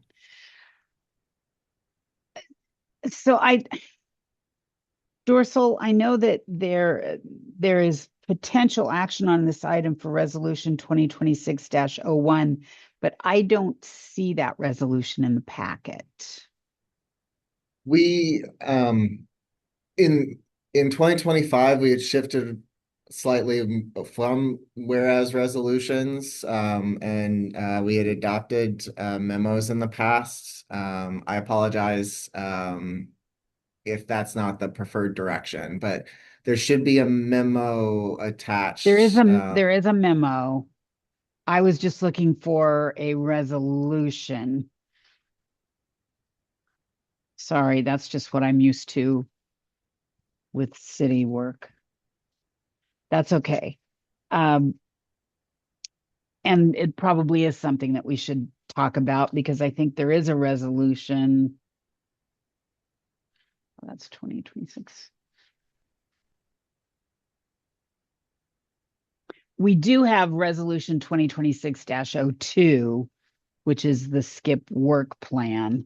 So Dorsal, I know that there is potential action on this item for resolution 2026-01, but I don't see that resolution in the packet. We in 2025 we had shifted slightly from whereas resolutions and we had adopted memos in the past. I apologize if that's not the preferred direction, but there should be a memo attached. There is a memo. I was just looking for a resolution. Sorry, that's just what I'm used to with city work. That's okay. And it probably is something that we should talk about because I think there is a resolution. That's 2026. We do have resolution 2026-02, which is the skip work plan.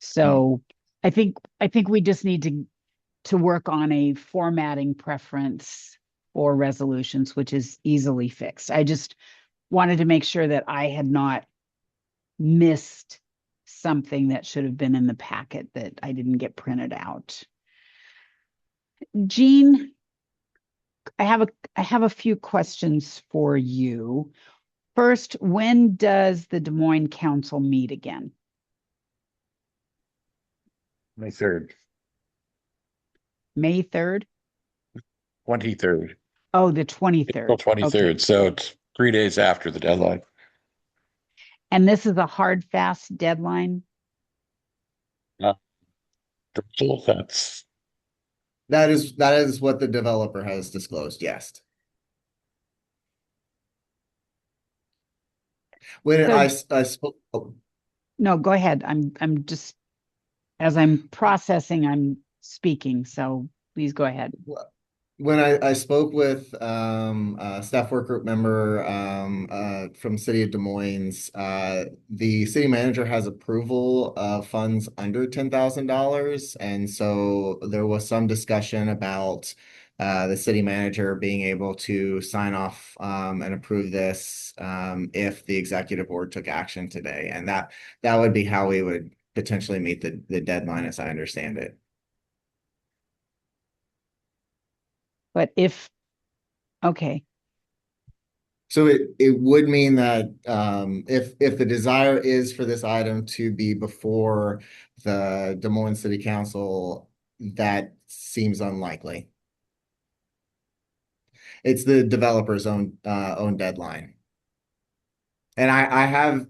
So I think we just need to work on a formatting preference for resolutions, which is easily fixed. I just wanted to make sure that I had not missed something that should have been in the packet that I didn't get printed out. Jean, I have a few questions for you. First, when does the Des Moines Council meet again? May 3rd. May 3rd? 23rd. Oh, the 23rd. April 23rd. Okay. So it's 3 days after the deadline. And this is a hard, fast deadline? That is what the developer has disclosed, yes. When I spoke. Oh. No, go ahead. I'm just, as I'm processing, I'm speaking. So please go ahead. When I spoke with a staff work group member from City of Des Moines, the city manager has approval of funds under $10,000. And so there was some discussion about the city manager being able to sign off and approve this if the executive board took action today. And that would be how we would potentially meet the deadline, as I understand it. But okay. So it would mean that if the desire is for this item to be before the Des Moines City Council, that seems unlikely. It's the developer's own deadline. And I have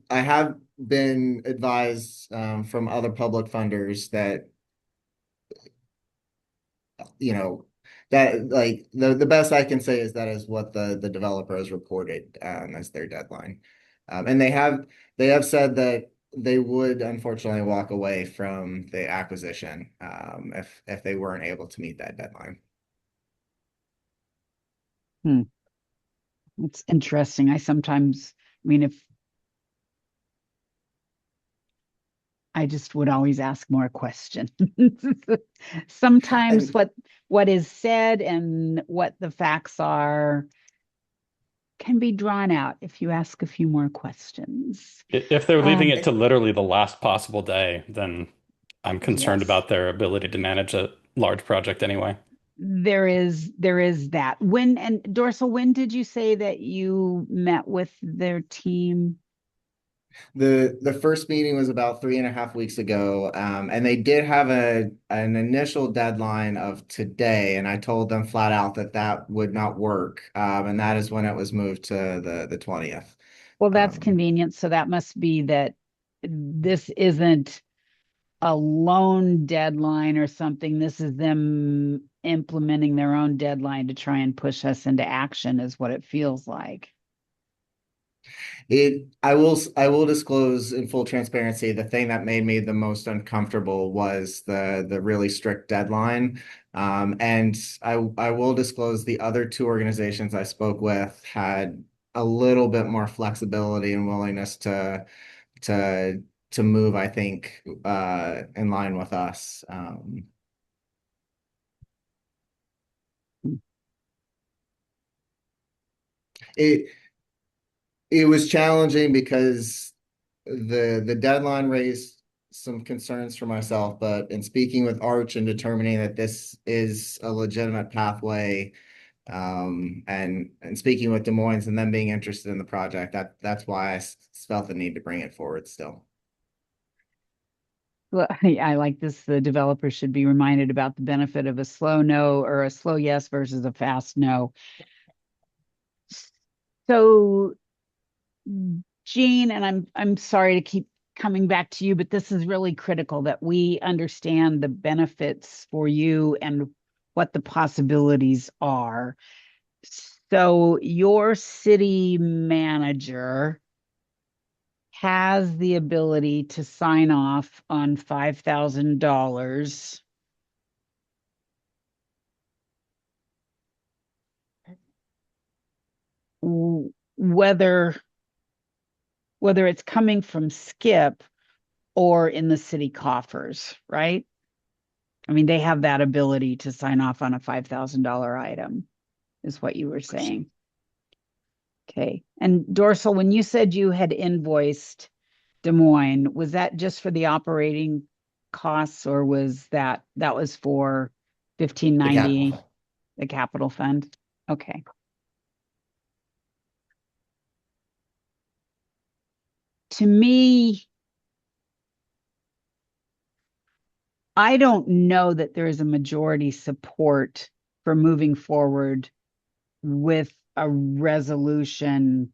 been advised from other public funders that that like the best I can say is that is what the developer has reported as their deadline. And they have said that they would unfortunately walk away from the acquisition if they weren't able to meet that deadline. It's interesting. I mean, if I just would always ask more questions. Sometimes what is said and what the facts are can be drawn out if you ask a few more questions. If they're leaving it to literally the last possible day, then I'm concerned Yes. about their ability to manage a large project anyway. There is that. And Dorsal, when did you say that you met with their team? The first meeting was about 3.5 weeks ago, and they did have an initial deadline of today, and I told them flat out that that would not work, and that is when it was moved to the 20th. Well, that's convenient. So that must be that this isn't a loan deadline or something. This is them implementing their own deadline to try and push us into action, is what it feels like. I will disclose in full transparency, the thing that made me the most uncomfortable was the really strict deadline. And I will disclose the other two organizations I spoke with had a little bit more flexibility and willingness to move, I think, in line with us. It was challenging because the deadline raised some concerns for myself, but in speaking with Arch and determining that this is a legitimate pathway, and speaking with Des Moines and them being interested in the project, that's why I felt the need to bring it forward still. Well, I like this. The developer should be reminded about the benefit of a slow no or a slow yes versus a fast no. So, Jean, and I'm sorry to keep coming back to you, but this is really critical that we understand the benefits for you and what the possibilities are. So your city manager has the ability to sign off on $5,000 whether it's coming from Skip or in the city coffers, right? I mean, they have that ability to sign off on a $5,000 item, is what you were saying. Okay. And Dorsal, when you said you had invoiced Des Moines, was that just for the operating costs, or was that was for 1590, the capital fund? Okay. To me, I don't know that there is a majority support for moving forward with a resolution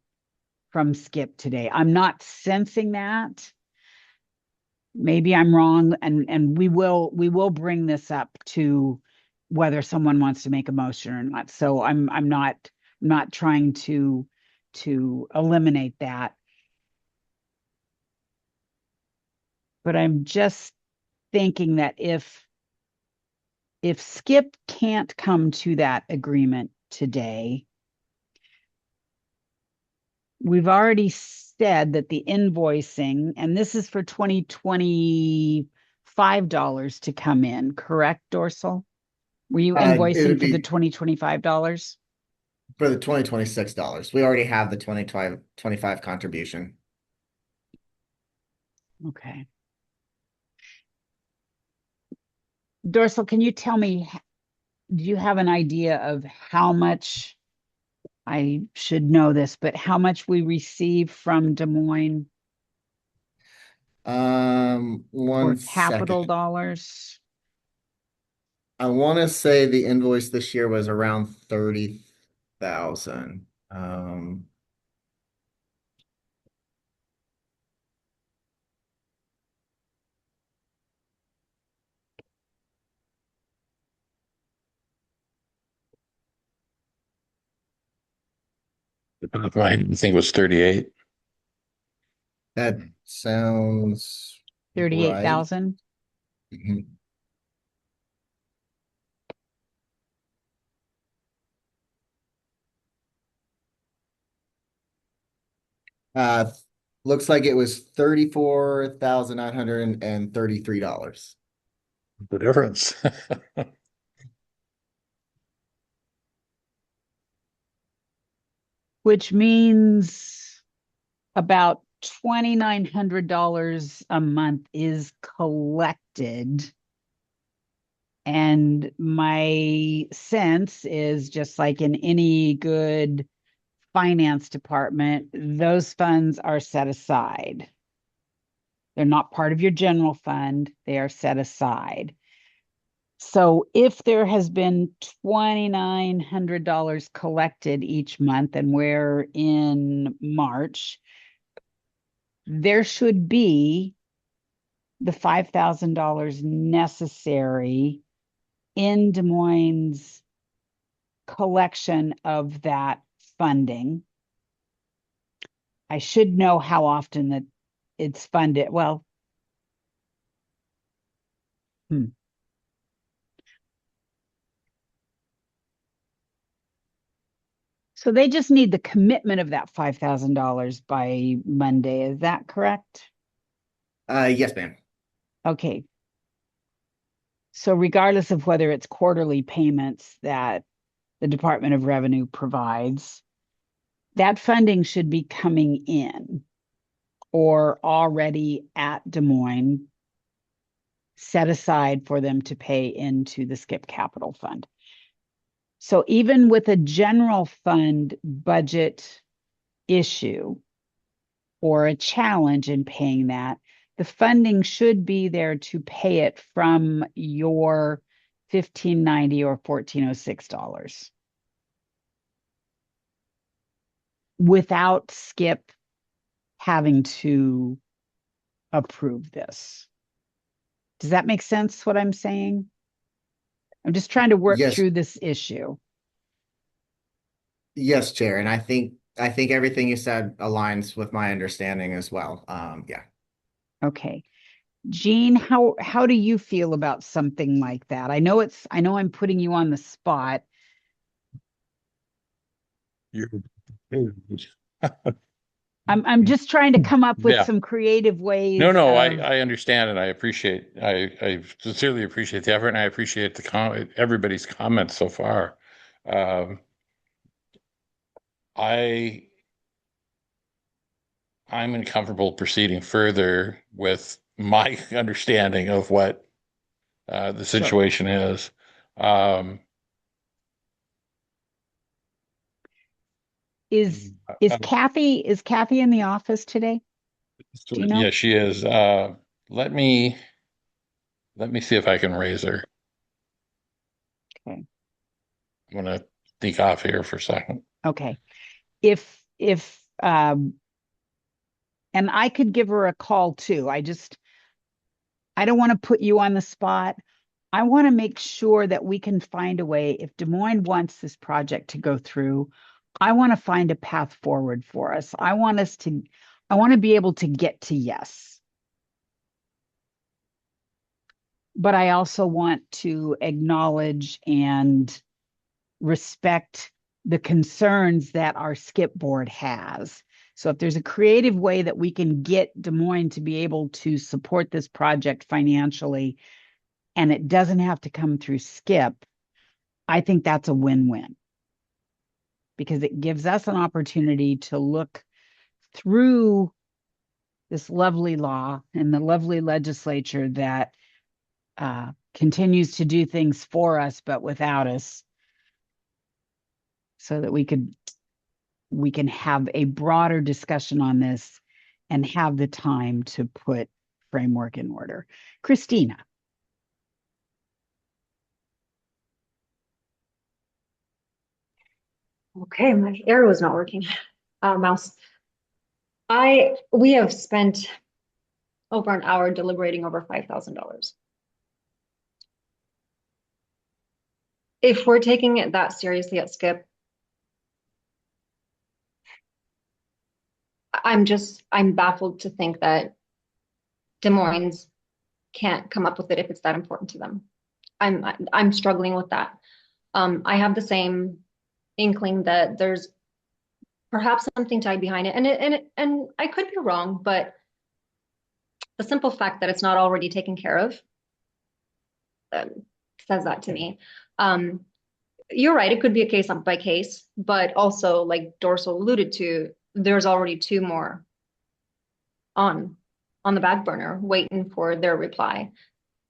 from Skip today. I'm not sensing that. Maybe I'm wrong, and we will bring this up to whether someone wants to make a motion or not. So I'm not trying to eliminate that. But I'm just thinking that if Skip can't come to that agreement today, we've already said that the invoicing, and this is for $2025 to come in, correct, Dorsal? Were you invoicing for the $2025? For the $2026. We already have the 2025 contribution. Okay. Dorsal, can you tell me, do you have an idea of how much, I should know this, but how much we receive from Des Moines? One capital second. dollars? I want to say the invoice this year was around 30. thousand. I think it was 38. That sounds right. 38,000. Mhm. Uh, looks like it was $34,933. The difference. Which means about $2,900 a month is collected. And my sense is, just like in any good finance department, those funds are set aside. They're not part of your general fund, they are set aside. So if there has been $2,900 collected each month and we're in March, there should be the $5,000 necessary in Des Moines' collection of that funding. I should know how often that it's funded. Well, So they just need the commitment of that $5,000 by Monday. Is that correct? Yes, ma'am. Okay. So regardless of whether it's quarterly payments that the Department of Revenue provides, that funding should be coming in or already at Des Moines, set aside for them to pay into the SKIP Capital Fund. So even with a general fund budget issue or a challenge in paying that, the funding should be there to pay it from your $1,590 or $1,406 without SKIP having to approve this. Does that make sense, what I'm saying? I'm just trying to work Yes. through this issue. Yes, Chair. And I think everything you said aligns with my understanding as well. Yeah. Okay. Jean, how do you feel about something like that? I know I'm putting you on the spot. I'm just trying to come up with Yeah. some creative ways. No, of- I understand and I sincerely appreciate the effort and I appreciate everybody's comments so far. I'm uncomfortable proceeding further with my understanding of what the situation is. Is Kathy in the office today? Do you know? Yeah, she is. Let me see if I can raise her. Okay. I'm gonna sneak off here for a second. Okay. If and I could give her a call too. I don't want to put you on the spot. I want to make sure that we can find a way. If Des Moines wants this project to go through, I want to find a path forward for us. I want to be able to get to yes. But I also want to acknowledge and respect the concerns that our SKIP board has. So if there's a creative way that we can get Des Moines to be able to support this project financially, and it doesn't have to come through SKIP, I think that's a win-win. Because it gives us an opportunity to look through this lovely law and the lovely legislature that continues to do things for us, but without us, so that we can have a broader discussion on this and have the time to put framework in order. Christina. Okay, my arrow is not working. Mouse. We have spent over an hour deliberating over $5,000. If we're taking it that seriously at Skip, I'm baffled to think that Des Moines can't come up with it if it's that important to them. I'm struggling with that. I have the same inkling that there's perhaps something tied behind it, and I could be wrong, but the simple fact that it's not already taken care of says that to me. You're right, it could be a case by case, but also, like Dorsal alluded to, there's already two more on the back burner waiting for their reply.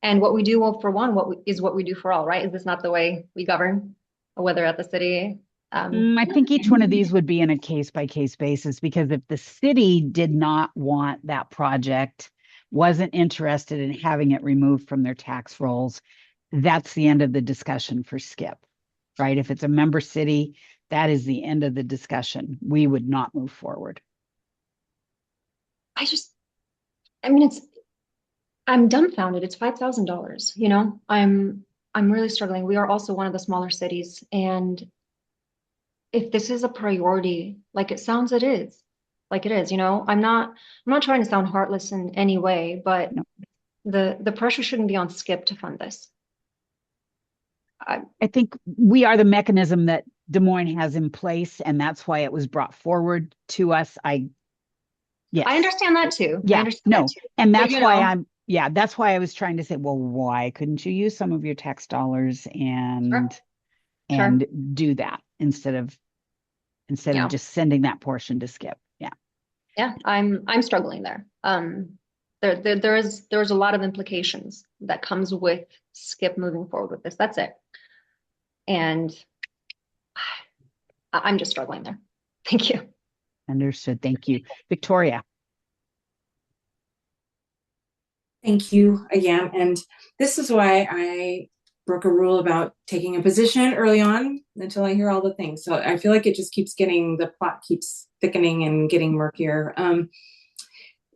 And what we do for one, what we do for all, right? Is this not the way we govern, whether at the city? I think each one of these would be in a case-by-case basis, because if the city did not want that project, wasn't interested in having it removed from their tax rolls, that's the end of the discussion for Skip, right? If it's a member city, that is the end of the discussion. We would not move forward. I'm dumbfounded. It's $5,000. You know, I'm really struggling. We are also one of the smaller cities, and if this is a priority, like it sounds it is, you know, I'm not trying to sound heartless in any way, but the pressure shouldn't be on Skip to fund this. I think we are the mechanism that Des Moines has in place, and that's why it was brought forward to us. Yes. I understand that too. Yeah, no, and that's But, why that's why I was trying to say, well, why couldn't you use some of your tax dollars and do that instead of just sending that portion to Skip? Yeah, I'm struggling there. There's a lot of implications that comes with Skip moving forward with this. That's it. And I'm just struggling there. Thank you. Understood. Thank you. Victoria. Thank you again. And this is why I broke a rule about taking a position early on until I hear all the things. So I feel like it just keeps the plot keeps thickening and getting murkier.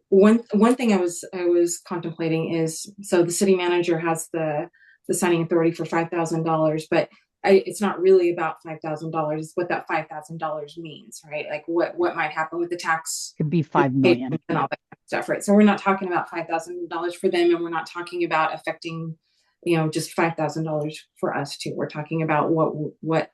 One thing I was contemplating is, so the city manager has the signing authority for $5,000, but it's not really about $5,000. It's what that $5,000 means, right? Like what might happen with the tax. Could be 5 million and all that stuff, right? So we're not talking about $5,000 for them, and we're not talking about affecting, just $5,000 for us too. We're talking about what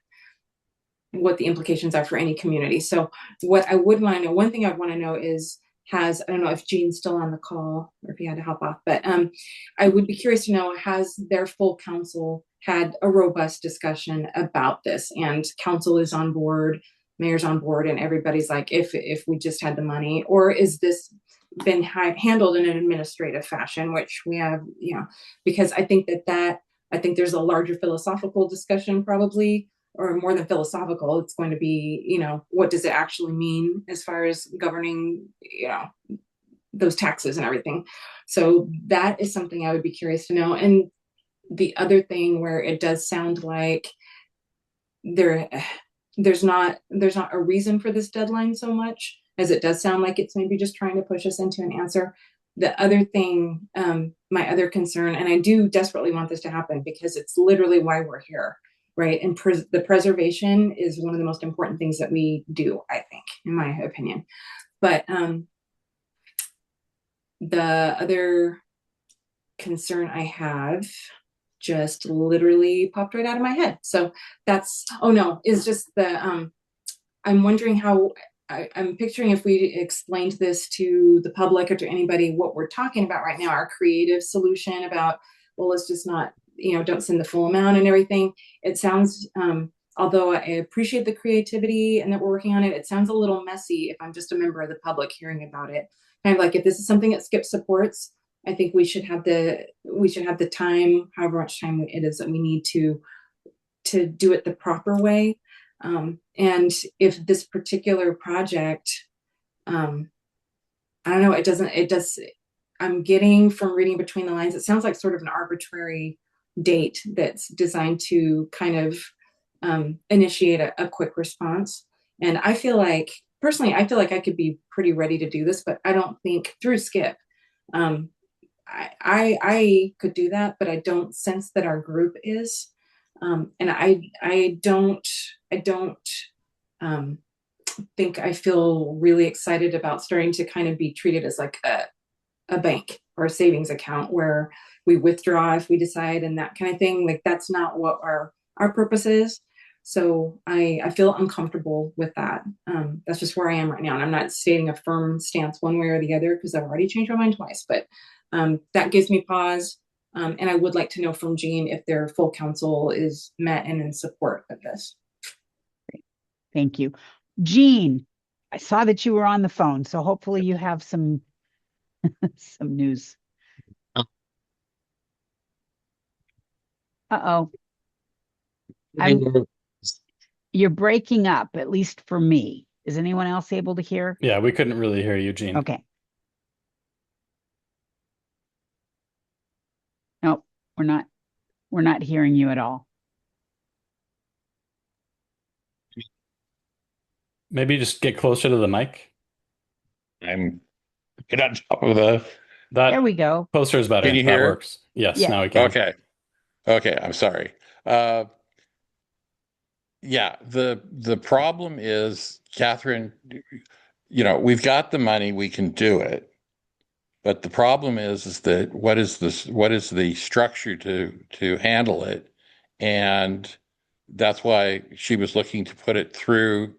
the implications are for any community. So what I would want to know, one thing I'd want to know is, I don't know if Jean's still on the call or if he had to hop off, but I would be curious to know, has their full council had a robust discussion about this, and council is on board, mayor's on board, and everybody's like, if we just had the money? Or is this been handled in an administrative fashion, which we have, because I think I think there's a larger philosophical discussion, probably, or more than philosophical. It's going to be, what does it actually mean as far as governing, those taxes and everything. So that is something I would be curious to know. And the other thing where it does sound like there's not a reason for this deadline so much as it does sound like it's maybe just trying to push us into an answer. The other thing, my other concern, and I do desperately want this to happen because it's literally why we're here, right? And the preservation is one of the most important things that we do, I think, in my opinion. But the other concern I have just literally popped right out of my head. So is just I'm wondering how, I'm picturing if we explained this to the public or to anybody, what we're talking about right now, our creative solution about, well, let's just not, don't send the full amount and everything. It sounds, although I appreciate the creativity and that we're working on it, it sounds a little messy if I'm just a member of the public hearing about it. Kind of like, if this is something that Skip supports, I think we should have the time, however much time it is that we need to do it the proper way. And if this particular project, I don't know, I'm getting from reading between the lines, it sounds like sort of an arbitrary date that's designed to kind of initiate a quick response. And I feel like, personally, I feel like I could be pretty ready to do this, but I don't think through Skip. I could do that, but I don't sense that our group is. And I don't think I feel really excited about starting to kind of be treated as like a bank or a savings account where we withdraw if we decide and that kind of thing. Like that's not what our purpose is. So I feel uncomfortable with that. That's just where I am right now. And I'm not stating a firm stance one way or the other because I've already changed my mind twice, but that gives me pause. And I would like to know from Jean if their full council is met and in support of this. Thank you. Jean, I saw that you were on the phone, so hopefully you have some some news. Uh-oh. You're breaking up, at least for me. Is anyone else able to hear? Yeah, we couldn't really hear you, Jean. Okay. Nope, we're not hearing you at all. Maybe just get closer to the mic. I'm get on top of that. There we go. Closer is better. Can you That hear? works. Yes, Yeah. now we can. Okay, I'm sorry. Yeah, the problem is, Catherine, we've got the money, we can do it. But the problem is that what is the structure to handle it? And that's why she was looking to put it through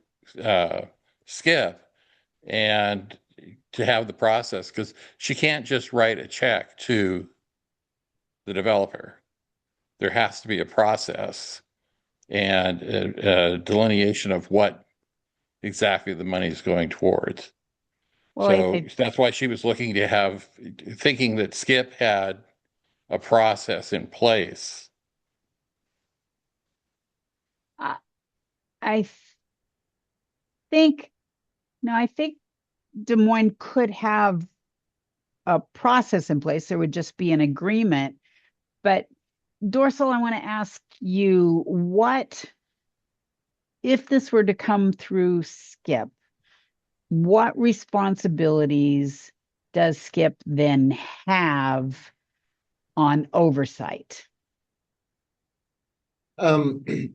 Skip and to have the process, because she can't just write a check to the developer. There has to be a process and a delineation of what exactly the money is going towards. Well, So that's why she was looking to thinking that Skip had a process in place. I think Des Moines could have a process in place. There would just be an agreement. But Dorsal, I want to ask you, what if this were to come through Skip? What responsibilities does Skip then have on oversight?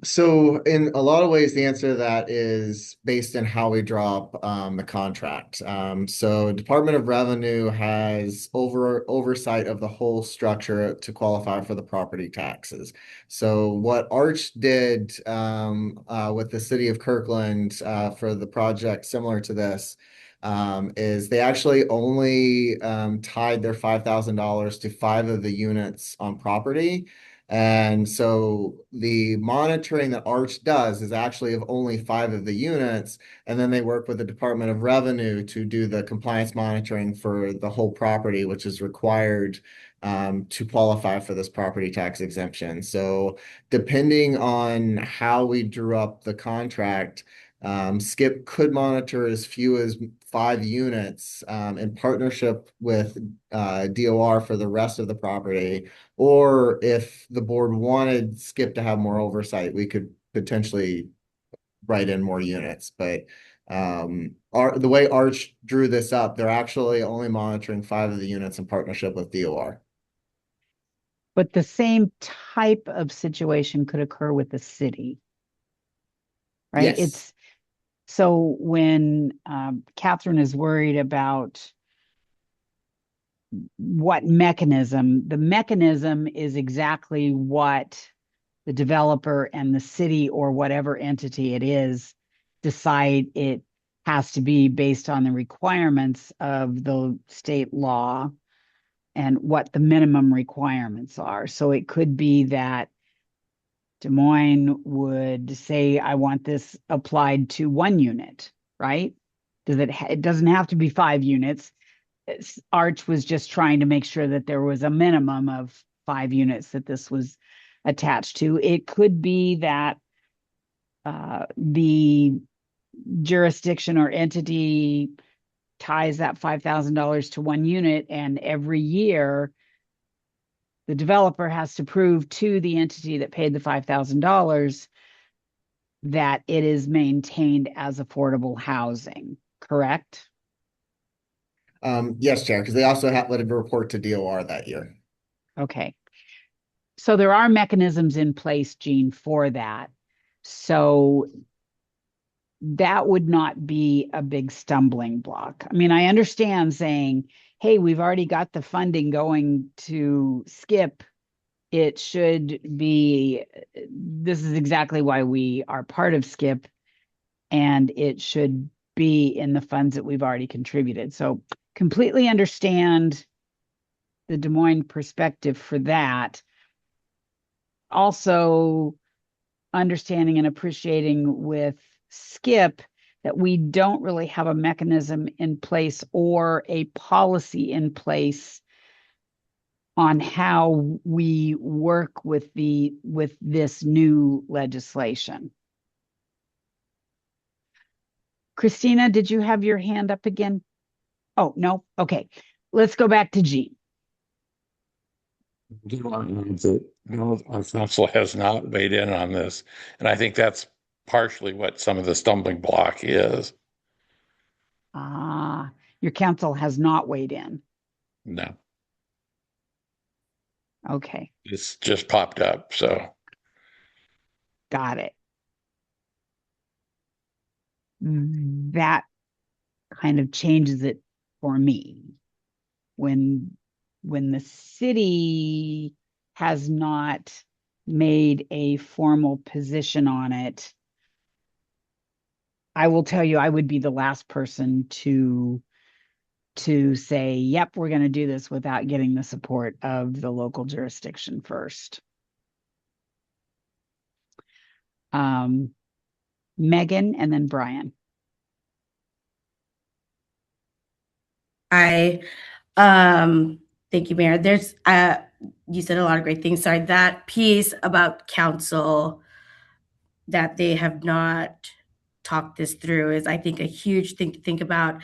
So in a lot of ways, the answer to that is based on how we draw up the contract. So Department of Revenue has oversight of the whole structure to qualify for the property taxes. So what Arch did with the city of Kirkland for the project similar to this is they actually only tied their $5,000 to 5 of the units on property. And so the monitoring that Arch does is actually of only 5 of the units, and then they work with the Department of Revenue to do the compliance monitoring for the whole property, which is required to qualify for this property tax exemption. So depending on how we drew up the contract, Skip could monitor as few as 5 units in partnership with DOR for the rest of the property. Or if the board wanted Skip to have more oversight, we could potentially write in more units. But the way Arch drew this up, they're actually only monitoring 5 of the units in partnership with DOR. But the same type of situation could occur with the city, right? Yes. So when Catherine is worried about what mechanism, the mechanism is exactly what the developer and the city or whatever entity it is decide it has to be based on the requirements of the state law and what the minimum requirements are. So it could be that Des Moines would say, I want this applied to 1 unit, right? It doesn't have to be 5 units. Arch was just trying to make sure that there was a minimum of 5 units that this was attached to. It could be that the jurisdiction or entity ties that $5,000 to 1 unit, and every year the developer has to prove to the entity that paid the $5,000 that it is maintained as affordable housing, correct? Yes, Chair, because they also have let it report to DOR that year. Okay. So there are mechanisms in place, Jean, for that. So that would not be a big stumbling block. I mean, I understand saying, hey, we've already got the funding going to SKIP. It should be, this is exactly why we are part of SKIP, and it should be in the funds that we've already contributed. So completely understand the Des Moines perspective for that. Also understanding and appreciating with SKIP that we don't really have a mechanism in place or a policy in place on how we work with this new legislation. Christina, did you have your hand up again? Oh, no. Okay. Let's go back to Jean. Our council has not weighed in on this, and I think that's partially what some of the stumbling block is. Your council has not weighed in. No, Okay. it's just popped up, so. Got it. That kind of changes it for me. When the city has not made a formal position on it, I will tell you, I would be the last person to say, yep, we're going to do this without getting the support of the local jurisdiction first. Megan and then Brian. Thank you, Mayor. There's you said a lot of great things. Sorry, that piece about council that they have not talked this through is, I think, a huge thing to think about.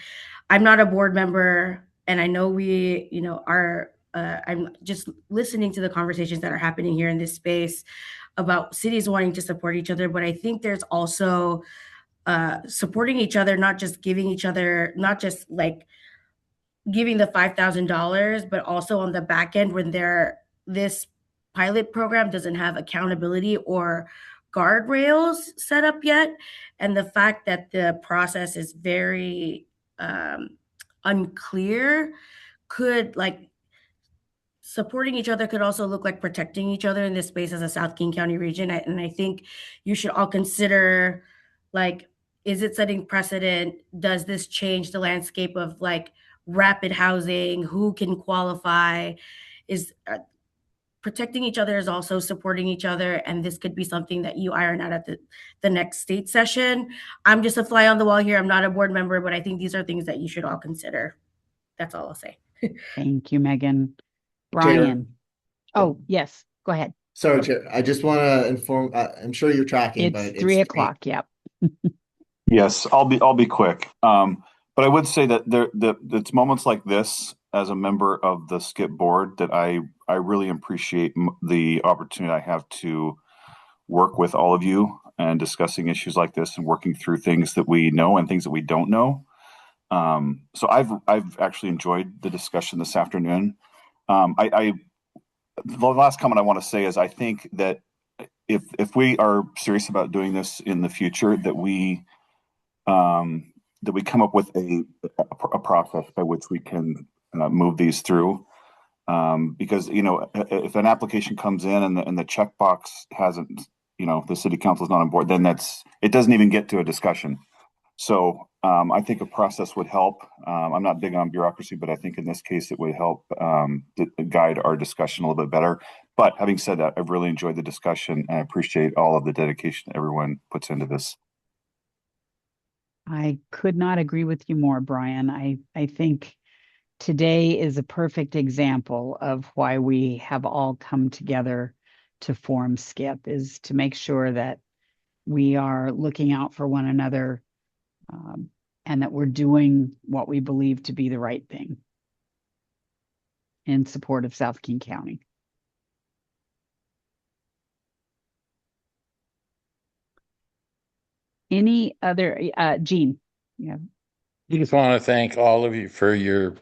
I'm not a board member, and I know we, are. I'm just listening to the conversations that are happening here in this space about cities wanting to support each other, but I think there's also supporting each other, not just giving each other, not just like giving the $5,000, but also on the back end when this pilot program doesn't have accountability or guardrails set up yet. And the fact that the process is very unclear could, like, supporting each other could also look like protecting each other in this space as a South King County region. And I think you should all consider, like, is it setting precedent? Does this change the landscape of like rapid housing? Who can qualify? Is protecting each other is also supporting each other. And this could be something that you iron out at the next state session. I'm just a fly on the wall here. I'm not a board member, but I think these are things that you should all consider. That's all I'll say. Thank you, Megan. Brian. Oh, yes, go ahead. Sorry, Chair. I just want to inform, I'm sure you're tracking, but It's 3 o'clock. Yep. Yes, I'll be quick. But I would say that it's moments like this as a member of the SKIP board that I really appreciate the opportunity I have to work with all of you and discussing issues like this and working through things that we know and things that we don't know. So I've actually enjoyed the discussion this afternoon. The last comment I want to say is I think that if we are serious about doing this in the future, that we come up with a process by which we can move these through. Because, if an application comes in and the checkbox hasn't, the city council is not on board, then it doesn't even get to a discussion. So I think a process would help. I'm not big on bureaucracy, but I think in this case it would help guide our discussion a little bit better. But having said that, I've really enjoyed the discussion and I appreciate all of the dedication everyone puts into this. I could not agree with you more, Brian. I think today is a perfect example of why we have all come together to form SKIP, is to make sure that we are looking out for one another, and that we're doing what we believe to be the right thing in support of South King County. Any other, Jean? Yeah. I just want to thank all of you for your,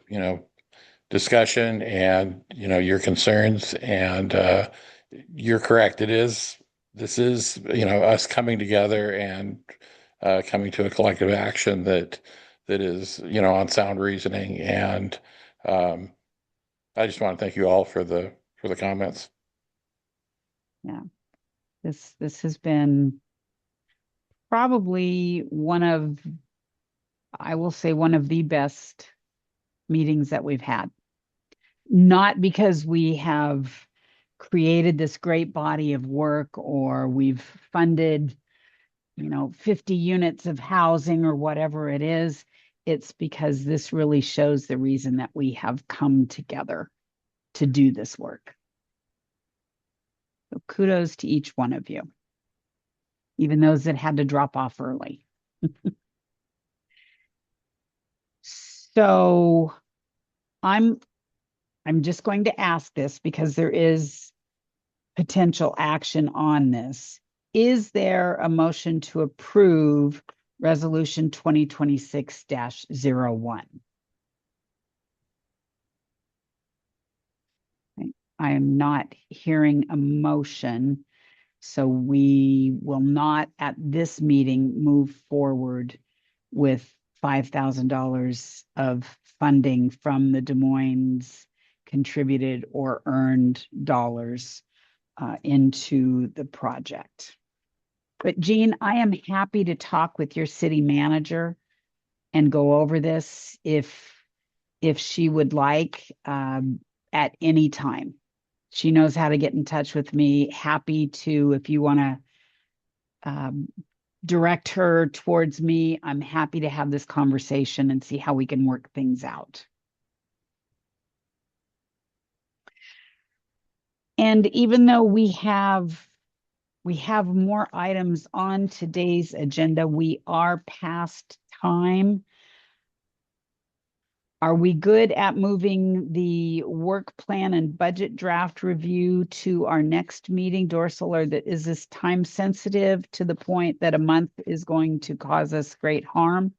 discussion and, your concerns. And you're correct. This is, us coming together and coming to a collective action that is, on sound reasoning. And I just want to thank you all for the comments. Yeah. This has been probably I will say one of the best meetings that we've had. Not because we have created this great body of work or we've funded, 50 units of housing or whatever it is. It's because this really shows the reason that we have come together to do this work. So kudos to each one of you, even those that had to drop off early. So I'm just going to ask this because there is potential action on this. Is there a motion to approve Resolution 2026-01? I am not hearing a motion, so we will not at this meeting move forward with $5,000 of funding from the Des Moines contributed or earned dollars into the project. But Jean, I am happy to talk with your city manager and go over this if she would like at any time. She knows how to get in touch with me. Happy to, if you want to direct her towards me, I'm happy to have this conversation and see how we can work things out. And even though we have more items on today's agenda, we are past time. Are we good at moving the work plan and budget draft review to our next meeting, Dorsal, or is this time sensitive to the point that a month is going to cause us great harm?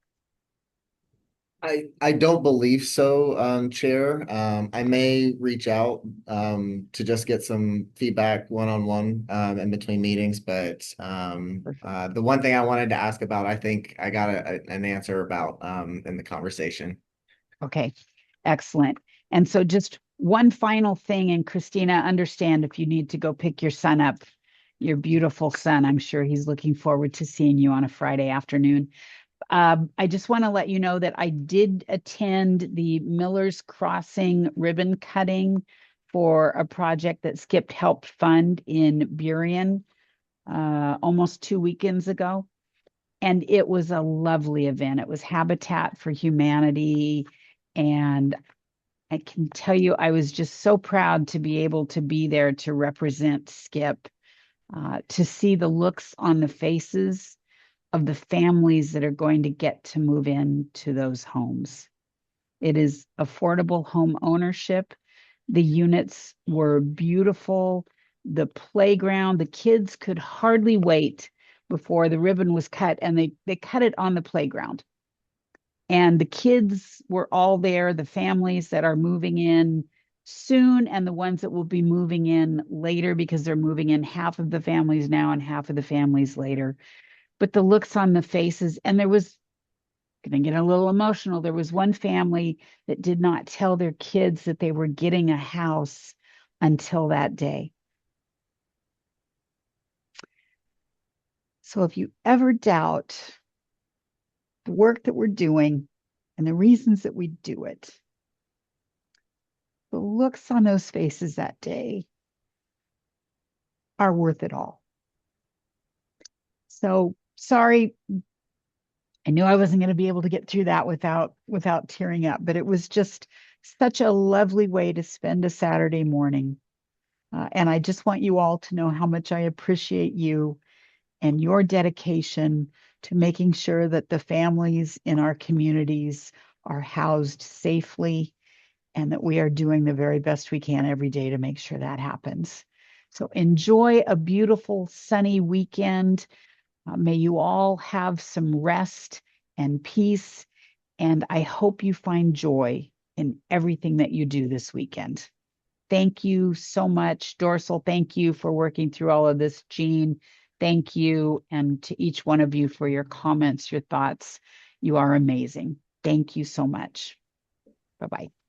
I don't believe so, Chair. I may reach out to just get some feedback one-on-one in between meetings, but the one thing I wanted to ask about, I think I got an answer about in the conversation. Okay, excellent. And so just one final thing, and Christina, understand if you need to go pick your son up, your beautiful son. I'm sure he's looking forward to seeing you on a Friday afternoon. I just want to let you know that I did attend the Miller's Crossing ribbon cutting for a project that Skip helped fund in Burien almost 2 weekends ago. And it was a lovely event. It was Habitat for Humanity. And I can tell you, I was just so proud to be able to be there to represent Skip, to see the looks on the faces of the families that are going to get to move into those homes. It is affordable home ownership. The units were beautiful. The playground, the kids could hardly wait before the ribbon was cut, and they cut it on the playground. And the kids were all there, the families that are moving in soon and the ones that will be moving in later, because they're moving in half of the families now and half of the families later. But the looks on the faces, and there was, going to get a little emotional, there was one family that did not tell their kids that they were getting a house until that day. So if you ever doubt the work that we're doing and the reasons that we do it, the looks on those faces that day are worth it all. So sorry, I knew I wasn't going to be able to get through that without tearing up, but it was just such a lovely way to spend a Saturday morning. And I just want you all to know how much I appreciate you and your dedication to making sure that the families in our communities are housed safely, and that we are doing the very best we can every day to make sure that happens. So enjoy a beautiful sunny weekend. May you all have some rest and peace, and I hope you find joy in everything that you do this weekend. Thank you so much, Dorsal. Thank you for working through all of this, Jean. Thank you, and to each one of you for your comments, your thoughts. You are amazing. Thank you so much. Bye-bye.